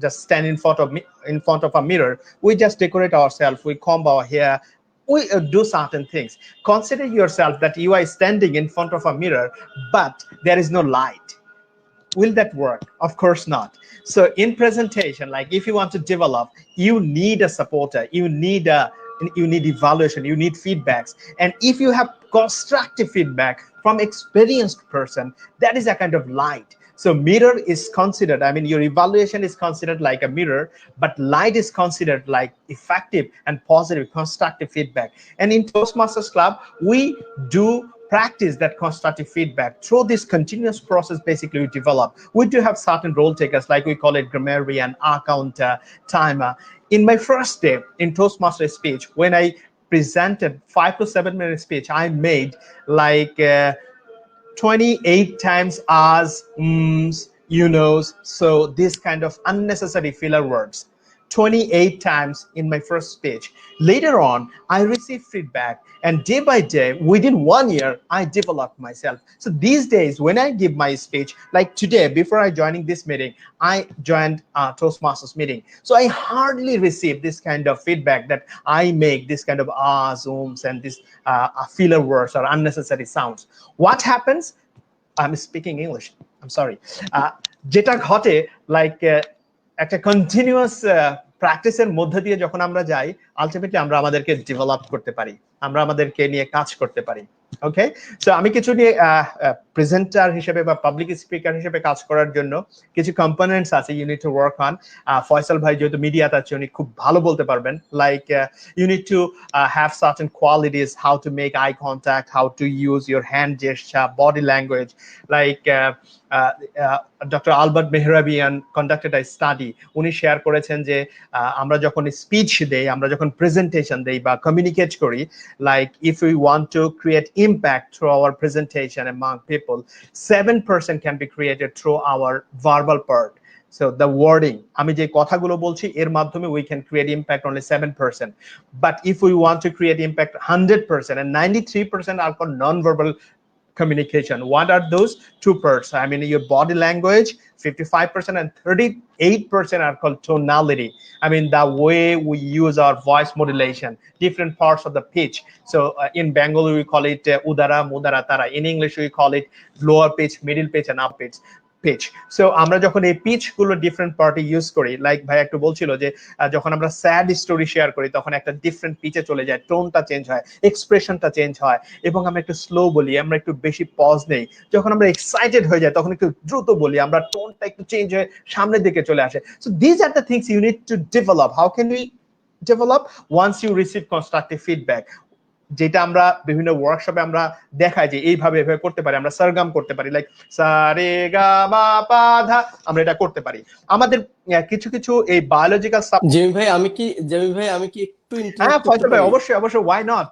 just stand in front of a mirror? We just decorate ourselves. We comb our hair. We do certain things. Consider yourself that you are standing in front of a mirror, but there is no light. Will that work? Of course not. So in presentation, like if you want to develop, you need a supporter, you need evaluation, you need feedbacks. And if you have constructive feedback from experienced person, that is a kind of light. So mirror is considered, I mean, your evaluation is considered like a mirror, but light is considered like effective and positive constructive feedback. And in Toastmasters Club, we do practice that constructive feedback. Through this continuous process, basically we develop. We do have certain role takers, like we call it grammarian, accountant, timer. In my first day in Toastmaster speech, when I presented 5 to 7 minute speech, I made like 28 times as, you know, so this kind of unnecessary filler words. 28 times in my first speech. Later on, I received feedback, and day by day, within 1 year, I developed myself. So these days, when I give my speech, like today, before I joining this meeting, I joined Toastmasters meeting. So I hardly receive this kind of feedback that I make this kind of zooms and this filler words or unnecessary sounds. What happens? I'm speaking English. I'm sorry. যেটা ঘটে like একটা continuous প্র্যাকটিসের মধ্যে দিয়ে যখন আমরা যাই, ultimately আমরা আমাদেরকে ডেভেলপ করতে পারি, আমরা আমাদেরকে নিয়ে কাজ করতে পারি। ওকে, সো আমি কিছু নিয়ে প্রেজেন্টার হিসেবে বা পাবলিক স্পিকার হিসেবে কাজ করার জন্য কিছু কম্পোনেন্টস আছে you need to work on. Faisal ভাই যেহেতু মিডিয়াতে আছে উনি খুব ভালো বলতে পারবেন, like you need to have certain qualities, how to make eye contact, how to use your hand gesture, body language, like doctor Albert Mehrabian conducted a study, উনি শেয়ার করেছেন যে আমরা যখন স্পিচ দেই, আমরা যখন প্রেজেন্টেশন দেই বা কমিউনিকেট করি, like if we want to create impact through our presentation among people, 7% can be created through our verbal part. So the wording, আমি যে কথাগুলো বলছি এর মাধ্যমে we can create impact only 7%. But if we want to create impact 100% and 93% are for non-verbal communication. What are those? 2 parts. I mean, your body language, 55%, and 38% are called tonality. I mean, the way we use our voice modulation, different parts of the pitch. So in Bengali, we call it udara, mudara, tara. In English, we call it lower pitch, middle pitch, and up pitch. So আমরা যখন এই pitch গুলো different পার্টে use করি, like ভাই একটু বলছিল যে যখন আমরা স্যাড স্টোরি শেয়ার করি তখন একটা ডিফারেন্ট পিচে চলে যায়, টোনটা চেঞ্জ হয়, এক্সপ্রেশনটা চেঞ্জ হয়, এবং আমরা একটু স্লো বলি, আমরা একটু বেশি পজ নেই। যখন আমরা এক্সাইটেড হয়ে যাই তখন একটু দ্রুত বলি, আমরা টোনটা একটু চেঞ্জ হয়ে সামনের দিকে চলে আসে। So this are the things you need to develop. How can we develop? Once you receive constructive feedback, যেটা আমরা বিভিন্ন ওয়ার্কশপে আমরা দেখাই যে এইভাবে এভাবে করতে পারি, আমরা সরগম করতে পারি, লাইক সা রে গা মা পা ধা, আমরা এটা করতে পারি। আমাদের কিছু কিছু এই বায়োলজিক্যাল জেমি ভাই আমি কি একটু হ্যাঁ ফয়সাল ভাই, অবশ্যই অবশ্যই, ওয়াই নট।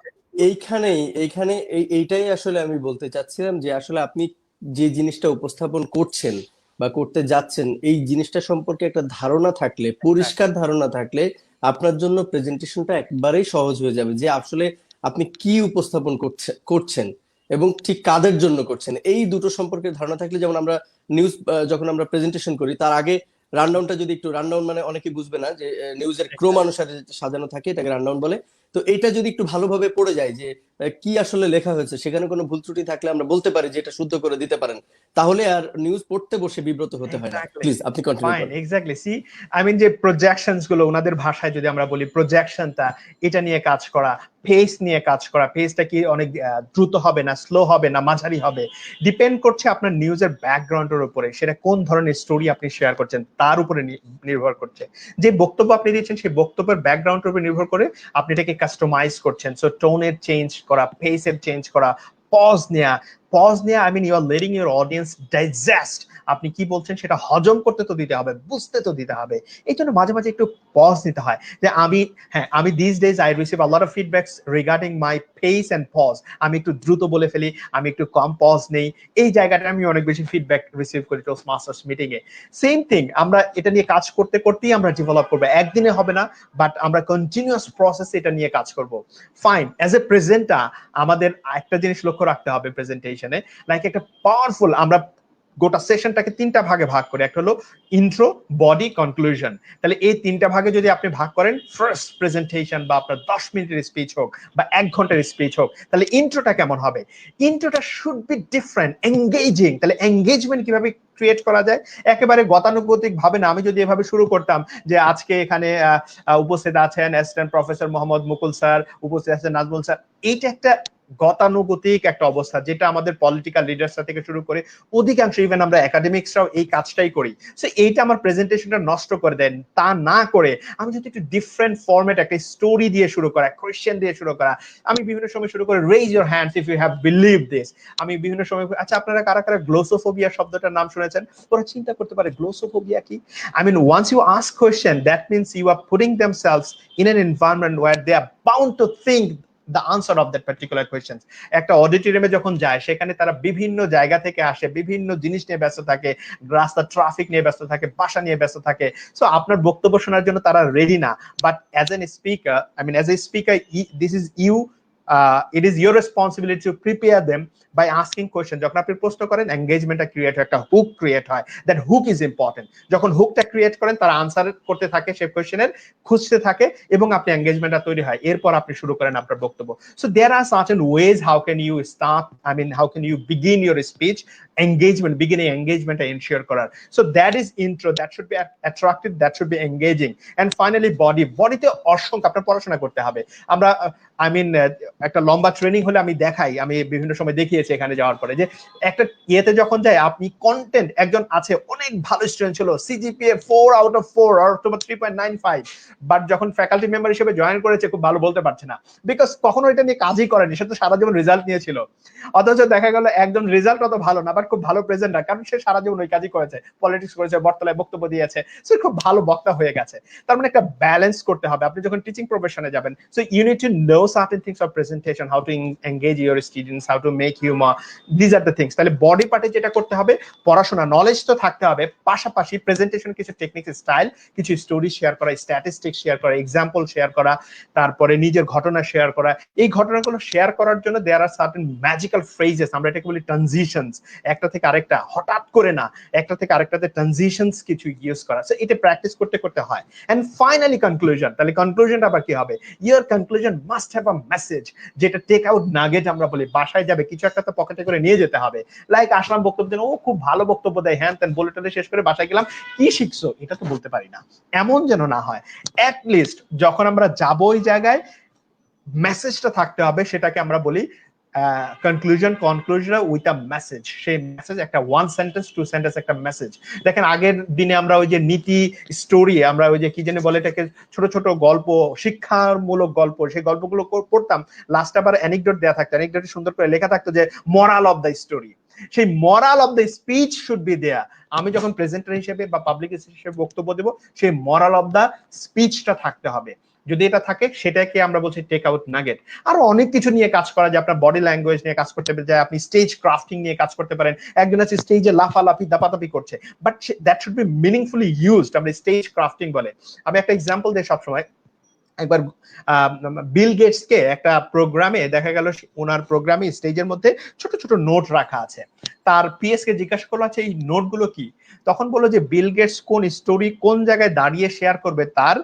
এইখানে এইটাই আসলে আমি বলতে চাচ্ছিলাম যে আসলে আপনি যে জিনিসটা উপস্থাপন করছেন বা করতে যাচ্ছেন, এই জিনিসটা সম্পর্কে একটা ধারণা থাকলে, পরিষ্কার ধারণা থাকলে আপনার জন্য প্রেজেন্টেশনটা একবারেই সহজ হয়ে যাবে, যে আসলে আপনি কি উপস্থাপন করছেন এবং ঠিক কাদের জন্য করছেন। এই দুটো সম্পর্কে ধারণা থাকলে, যেমন আমরা নিউজ যখন আমরা প্রেজেন্টেশন করি তার আগে রানডাউনটা যদি একটু, রানডাউন মানে অনেকে বুঝবে না যে নিউজের ক্রম অনুসারে সাজানো থাকে, এটাকে রানডাউন বলে। তো এইটা যদি একটু ভালোভাবে পড়ে যায় যে কি আসলে লেখা হয়েছে, সেখানে কোনো ভুল ত্রুটি থাকলে আমরা বলতে পারি যে এটা শুদ্ধ করে দিতে পারেন, তাহলে আর নিউজ পড়তে বসে বিব্রত হতে হয় না। প্লিজ আপনি কন্টিনিউ করুন। এক্স্যাক্টলি, সি আই মিন যে প্রজেকশনস গুলো ওনাদের ভাষায় যদি আমরা বলি, প্রজেকশনটা এটা নিয়ে কাজ করা, পেস নিয়ে কাজ করা, পেসটা কি অনেক দ্রুত হবে না স্লো হবে না মাঝারি হবে, ডিপেন্ড করছে আপনার নিউজের ব্যাকগ্রাউন্ডের উপরে, সেটা কোন ধরনের স্টোরি আপনি শেয়ার করছেন তার উপরে নির্ভর করছে। যে বক্তব্য আপনি দিচ্ছেন সেই বক্তব্যের ব্যাকগ্রাউন্ডের উপর নির্ভর করে আপনি এটাকে কাস্টমাইজ করছেন। সো টোনের চেঞ্জ করা, পেসের চেঞ্জ করা, পজ নেয়া, I mean you are letting your audience digest, আপনি কি বলছেন সেটা হজম করতে তো দিতে হবে, বুঝতে তো দিতে হবে। এই জন্য মাঝে মাঝে একটু পজ নিতে হয়। যে আমি this days I receive a lot of feedbacks regarding my pace and pause. আমি একটু দ্রুত বলে ফেলি, আমি একটু কম পজ নেই, এই জায়গাটা আমি অনেক বেশি ফিডব্যাক রিসিভ করি টোস্টমাস্টার্স মিটিং এ। সেম থিং, আমরা এটা নিয়ে কাজ করতে করতেই আমরা ডেভেলপ করবো, একদিনে হবে না, বাট আমরা কন্টিনিউয়াস প্রসেসে এটা নিয়ে কাজ করব। ফাইন, অ্যাজ এ প্রেজেন্টার আমাদের একটা জিনিস লক্ষ্য রাখতে হবে প্রেজেন্টেশনে, লাইক একটা পাওয়ারফুল, আমরা গোটা সেশনটাকে 3টা ভাগে ভাগ করে, একটা হলো ইন্ট্রো, বডি, কনক্লুশন। তাহলে এই 3টা ভাগে যদি আপনি ভাগ করেন, ফার্স্ট প্রেজেন্টেশন বা আপনার 10 মিনিটের স্পিচ হোক বা 1 ঘন্টার স্পিচ হোক, তাহলে ইন্ট্রোটা কেমন হবে? ইন্ট্রোটা শুড বি ডিফারেন্ট, এঙ্গেজিং। তাহলে এঙ্গেজমেন্ট কিভাবে ক্রিয়েট করা যায় একেবারে গতানুগতিক ভাবে না। আমি যদি এভাবে শুরু করতাম যে আজকে এখানে উপস্থিত আছেন অ্যাসিস্ট্যান্ট প্রফেসর মোহাম্মদ মুকুল স্যার, উপস্থিত আছেন নাজমুল স্যার, এইটা একটা গতানুগতিক একটা অবস্থা যেটা আমাদের পলিটিক্যাল লিডার্সরা থেকে শুরু করে অধিকাংশ ইভেন আমরা একাডেমিক্সরাও এই কাজটাই করি। সো এইটা আমার প্রেজেন্টেশনটা নষ্ট করে দেন। তা না করে আমি যদি একটু ডিফারেন্ট ফরম্যাট একটা স্টোরি দিয়ে শুরু করা, কোয়েশ্চেন দিয়ে শুরু করা, আমি বিভিন্ন সময় শুরু করে raise your hands if you have believe this. আমি বিভিন্ন সময় আচ্ছা আপনারা কারা কারা গ্লোসোফোবিয়া শব্দটার নাম শুনেছেন? ওরা চিন্তা করতে পারে গ্লোসোফোবিয়া কি। I mean, once you ask question, that means you are putting themselves in an environment where they are bound to think the answer of that particular questions. একটা অডিটোরিয়ামে যখন যায় সেখানে তারা বিভিন্ন জায়গা থেকে আসে, বিভিন্ন জিনিস নিয়ে ব্যস্ত থাকে, রাস্তা ট্রাফিক নিয়ে ব্যস্ত থাকে, বাসা নিয়ে ব্যস্ত থাকে। সো আপনার বক্তব্য শোনার জন্য তারা রেডি না। But as an speaker, I mean, as a speaker, this is you. It is your responsibility to prepare them by asking question. যখন আপনি প্রশ্ন করেন এঙ্গেজমেন্টটা ক্রিয়েট হয়, একটা হুক ক্রিয়েট হয়। That hook is important. যখন হুকটা ক্রিয়েট করেন তারা আনসার করতে থাকে, সেই কোয়েশ্চেনের খুঁজতে থাকে এবং আপনি এঙ্গেজমেন্টটা তৈরি হয়, এরপর আপনি শুরু করেন আপনার বক্তব্য। So there are certain ways how can you start, I mean, how can you begin your speech? Engagement, beginning engagement ensure করার। So that is intro, that should be attractive, that should be engaging. And finally বডিতে অসংখ্য আপনার পড়াশোনা করতে হবে। আমরা I mean, একটা লম্বা ট্রেনিং হলে আমি দেখাই, আমি বিভিন্ন সময় দেখিয়েছি এখানে যাওয়ার পরে যে একটা ইয়েতে যখন যায় আপনি কন্টেন্ট, একজন আছে অনেক ভালো স্টুডেন্ট ছিল, সিজিপিএ 4 out of 4 অথবা 3.95, বাট যখন ফ্যাকাল্টি মেম্বার হিসেবে জয়েন করেছে খুব ভালো বলতে পারছে না, বিকজ কখনো এটা নিয়ে কাজই করেনি, সে তো সারা জীবন রেজাল্ট নিয়েছিল। অথচ দেখা গেল একজন রেজাল্ট অত ভালো না বাট খুব ভালো প্রেজেন্টার, কারণ সে সারা জীবন ওই কাজই করেছে, পলিটিক্স করেছে, বটতলায় বক্তব্য দিয়েছে, সো খুব ভালো বক্তা হয়ে গেছে। তার মানে একটা ব্যালেন্স করতে হবে আপনি যখন টিচিং প্রফেশনে যাবেন। So you need to know certain things of presentation, how to engage your students, how to make humour, this are the things. তাহলে বডি পার্টে যেটা করতে হবে, পড়াশোনা নলেজ তো থাকতে হবে, পাশাপাশি প্রেজেন্টেশন কিছু টেকনিক, স্টাইল, কিছু স্টোরি শেয়ার করা, স্ট্যাটিস্টিক্স শেয়ার করা, এক্সাম্পল শেয়ার করা, তারপরে নিজের ঘটনা শেয়ার করা। এই ঘটনাগুলো শেয়ার করার জন্য দেয়ার আর সার্টেন ম্যাজিক্যাল ফ্রেজেস, আমরা এটাকে বলি ট্রানজিশনস, একটা থেকে আরেকটা হঠাৎ করে না, একটা থেকে আরেকটাতে ট্রানজিশনস কিছু ইউজ করা। সো এটা প্র্যাকটিস করতে করতে হয়। And finally conclusion. তাহলে কনক্লুশনটা আবার কি হবে? Your conclusion must have a message, যেটা টেক আউট নাগেট আমরা বলি। বাসায় যাবে কিছু একটা তো পকেটে করে নিয়ে যেতে হবে। লাইক আসলাম বক্তব্য দেন, ও খুব ভালো বক্তব্য দেয়, হ্যান তেন বলে টলে শেষ করে বাসায় গেলাম, কি শিখছো এটা তো বলতে পারি না, এমন যেন না হয়। অ্যাট লিস্ট যখন আমরা যাবো ওই জায়গায় মেসেজটা থাকতে হবে, সেটাকে আমরা বলি কনক্লুশন উইথ আ মেসেজ। সেই মেসেজ একটা 1 সেন্টেন্স 2 সেন্টেন্স একটা মেসেজ। দেখেন আগের দিনে আমরা ওই যে নীতি স্টোরি, আমরা ওই যে কি জানি বলে এটাকে, ছোট ছোট গল্প, শিক্ষামূলক গল্প, সেই গল্পগুলো পড়তাম, লাস্ট আবার অ্যানেকডোট দেয়া থাকতো, অ্যানেকডোটে সুন্দর করে লেখা থাকতো যে মরাল অফ দ্য স্টোরি। সেই moral of the speech should be there. আমি যখন প্রেজেন্টার হিসেবে বা পাবলিক হিসেবে বক্তব্য দেবো, সেই মরাল অফ দ্য স্পিচটা থাকতে হবে। যদি এটা থাকে সেটাকে আমরা বলছি টেক আউট নাগেট। আরো অনেক কিছু নিয়ে কাজ করা যায়, আপনার বডি ল্যাঙ্গুয়েজ নিয়ে কাজ করতে পারেন, আপনি স্টেজ ক্রাফটিং নিয়ে কাজ করতে পারেন। একজন আছে স্টেজে লাফালাফি দাপাদাপি করছে, but that should be meaningfully used, আমরা স্টেজ ক্রাফটিং বলে। আমি একটা এক্সাম্পল দিই সবসময়। একবার বিল গেটস কে একটা প্রোগ্রামে দেখা গেল, ওনার প্রোগ্রামে স্টেজের মধ্যে ছোট ছোট নোট রাখা আছে। তার পিএস কে জিজ্ঞাসা করলো আচ্ছা এই নোটগুলো কি? তখন বললো যে বিল গেটস কোন স্টোরি কোন জায়গায় দাঁড়িয়ে শেয়ার করবে তার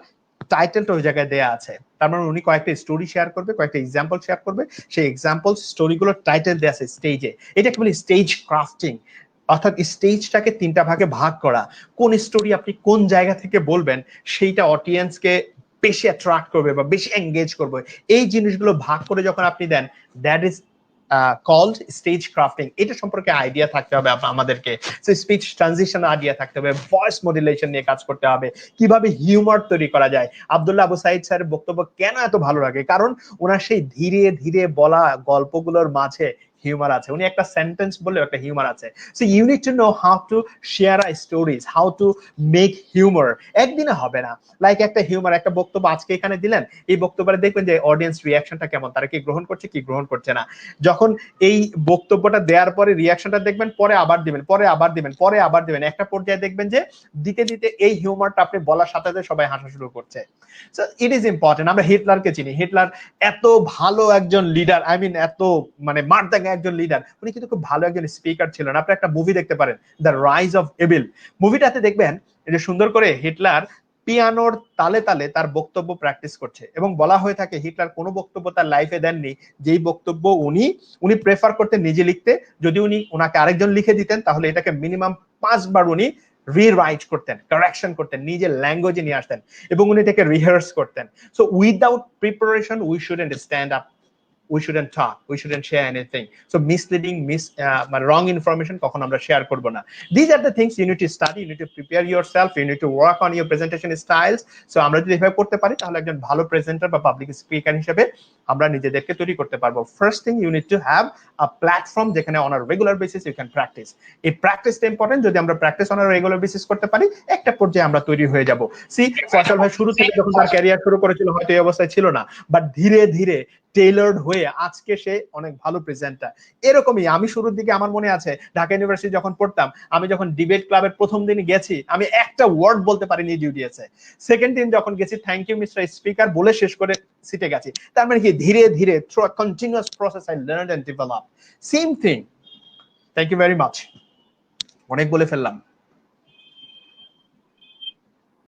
টাইটেলটা ওই জায়গায় দেয়া আছে। তার মানে উনি কয়েকটা স্টোরি শেয়ার করবে, কয়েকটা এক্সাম্পল শেয়ার করবে, সেই এক্সাম্পল স্টোরিগুলোর টাইটেল দেয়া আছে স্টেজে। এটাকে বলি স্টেজ ক্রাফটিং, অর্থাৎ স্টেজটাকে 3টা ভাগে ভাগ করা। কোন স্টোরি আপনি কোন জায়গা থেকে বলবেন সেইটা অডিয়েন্সকে বেশি অ্যাট্রাক্ট করবে বা বেশি এঙ্গেজ করবে, এই জিনিসগুলো ভাগ করে যখন আপনি দেন, that is called stage crafting. এটা সম্পর্কে আইডিয়া থাকতে হবে আমাদেরকে। সো স্পিচ ট্রানজিশন আইডিয়া থাকতে হবে, ভয়েস মডুলেশন নিয়ে কাজ করতে হবে, কিভাবে হিউমার তৈরি করা যায়। আব্দুল্লাহ আবু সাইদ স্যারের বক্তব্য কেন এত ভালো লাগে? কারণ ওনার সেই ধীরে ধীরে বলা গল্পগুলোর মাঝে হিউমার আছে। উনি একটা সেন্টেন্স বলে একটা হিউমার আছে। So you need to know how to share a stories, how to make humour. একদিনে হবে না। লাইক একটা হিউমার, একটা বক্তব্য আজকে এখানে দিলেন, এই বক্তব্যে দেখবেন যে অডিয়েন্স রিয়াকশনটা কেমন, তারা কি গ্রহণ করছে কি গ্রহণ করছে না। যখন এই বক্তব্যটা দেওয়ার পরে রিয়াকশনটা দেখবেন, পরে আবার দিবেন, পরে আবার দিবেন, পরে আবার দিবেন, একটা পর্যায়ে দেখবেন যে দিতে দিতে এই হিউমারটা আপনি বলার সাথে সাথে সবাই হাসা শুরু করছে। So it is important. আমরা হিটলারকে চিনি, হিটলার এত ভালো একজন লিডার, আই মিন এত মানে মারদাঙ্গা একজন লিডার, উনি কিন্তু খুব ভালো একজন স্পিকার ছিলেন। আপনি একটা মুভি দেখতে পারেন, দ্য রাইজ অফ এভিল। মুভিটাতে দেখবেন যে সুন্দর করে হিটলার পিয়ানোর তালে তালে তার বক্তব্য প্র্যাকটিস করছে। এবং বলা হয়ে থাকে হিটলার কোনো বক্তব্য তার লাইফে দেননি যেই বক্তব্য উনি প্রেফার করতেন নিজে লিখতে, যদি ওনাকে আরেকজন লিখে দিতেন তাহলে এটাকে মিনিমাম 5 বার উনি রিরাইট করতেন, কারেকশন করতেন, নিজের ল্যাঙ্গুয়েজে নিয়ে আসতেন এবং উনি এটাকে রিহার্স করতেন। So without preparation we shouldn't stand up, we shouldn't talk, we shouldn't share anything. So misleading, wrong information কখন আমরা শেয়ার করব না। These are the things you need to study, you need to prepare yourself, you need to work on your presentation styles. So আমরা যদি এভাবে করতে পারি তাহলে একজন ভালো প্রেজেন্টার বা পাবলিক স্পিকার হিসেবে আমরা নিজেদেরকে তৈরি করতে পারবো। First thing you need to have a platform যেখানে on a regular basis you can practice. এই প্র্যাকটিসটা ইম্পর্টেন্ট। যদি আমরা practice on a regular basis করতে পারি একটা পর্যায়ে আমরা তৈরি হয়ে যাব। সি ফয়সাল ভাই শুরু থেকে যখন তার ক্যারিয়ার শুরু করেছিল হয়তো এই অবস্থায় ছিল না, বাট ধীরে ধীরে টেইলার্ড হয়ে আজকে সে অনেক ভালো প্রেজেন্টার। এরকমই আমি শুরুর দিকে আমার মনে আছে ঢাকা ইউনিভার্সিটি যখন পড়তাম, আমি যখন ডিবেট ক্লাবের প্রথম দিন গেছি আমি একটা ওয়ার্ড বলতে পারিনি ডিউডিএসে। সেকেন্ড দিন যখন গেছি থ্যাংক ইউ মিস্টার স্পিকার বলে শেষ করে সিটে গেছি। তার মানে কি ধীরে ধীরে through a continuous process I learn and develop. Same thing. Thank you very much. অনেক বলে ফেললাম।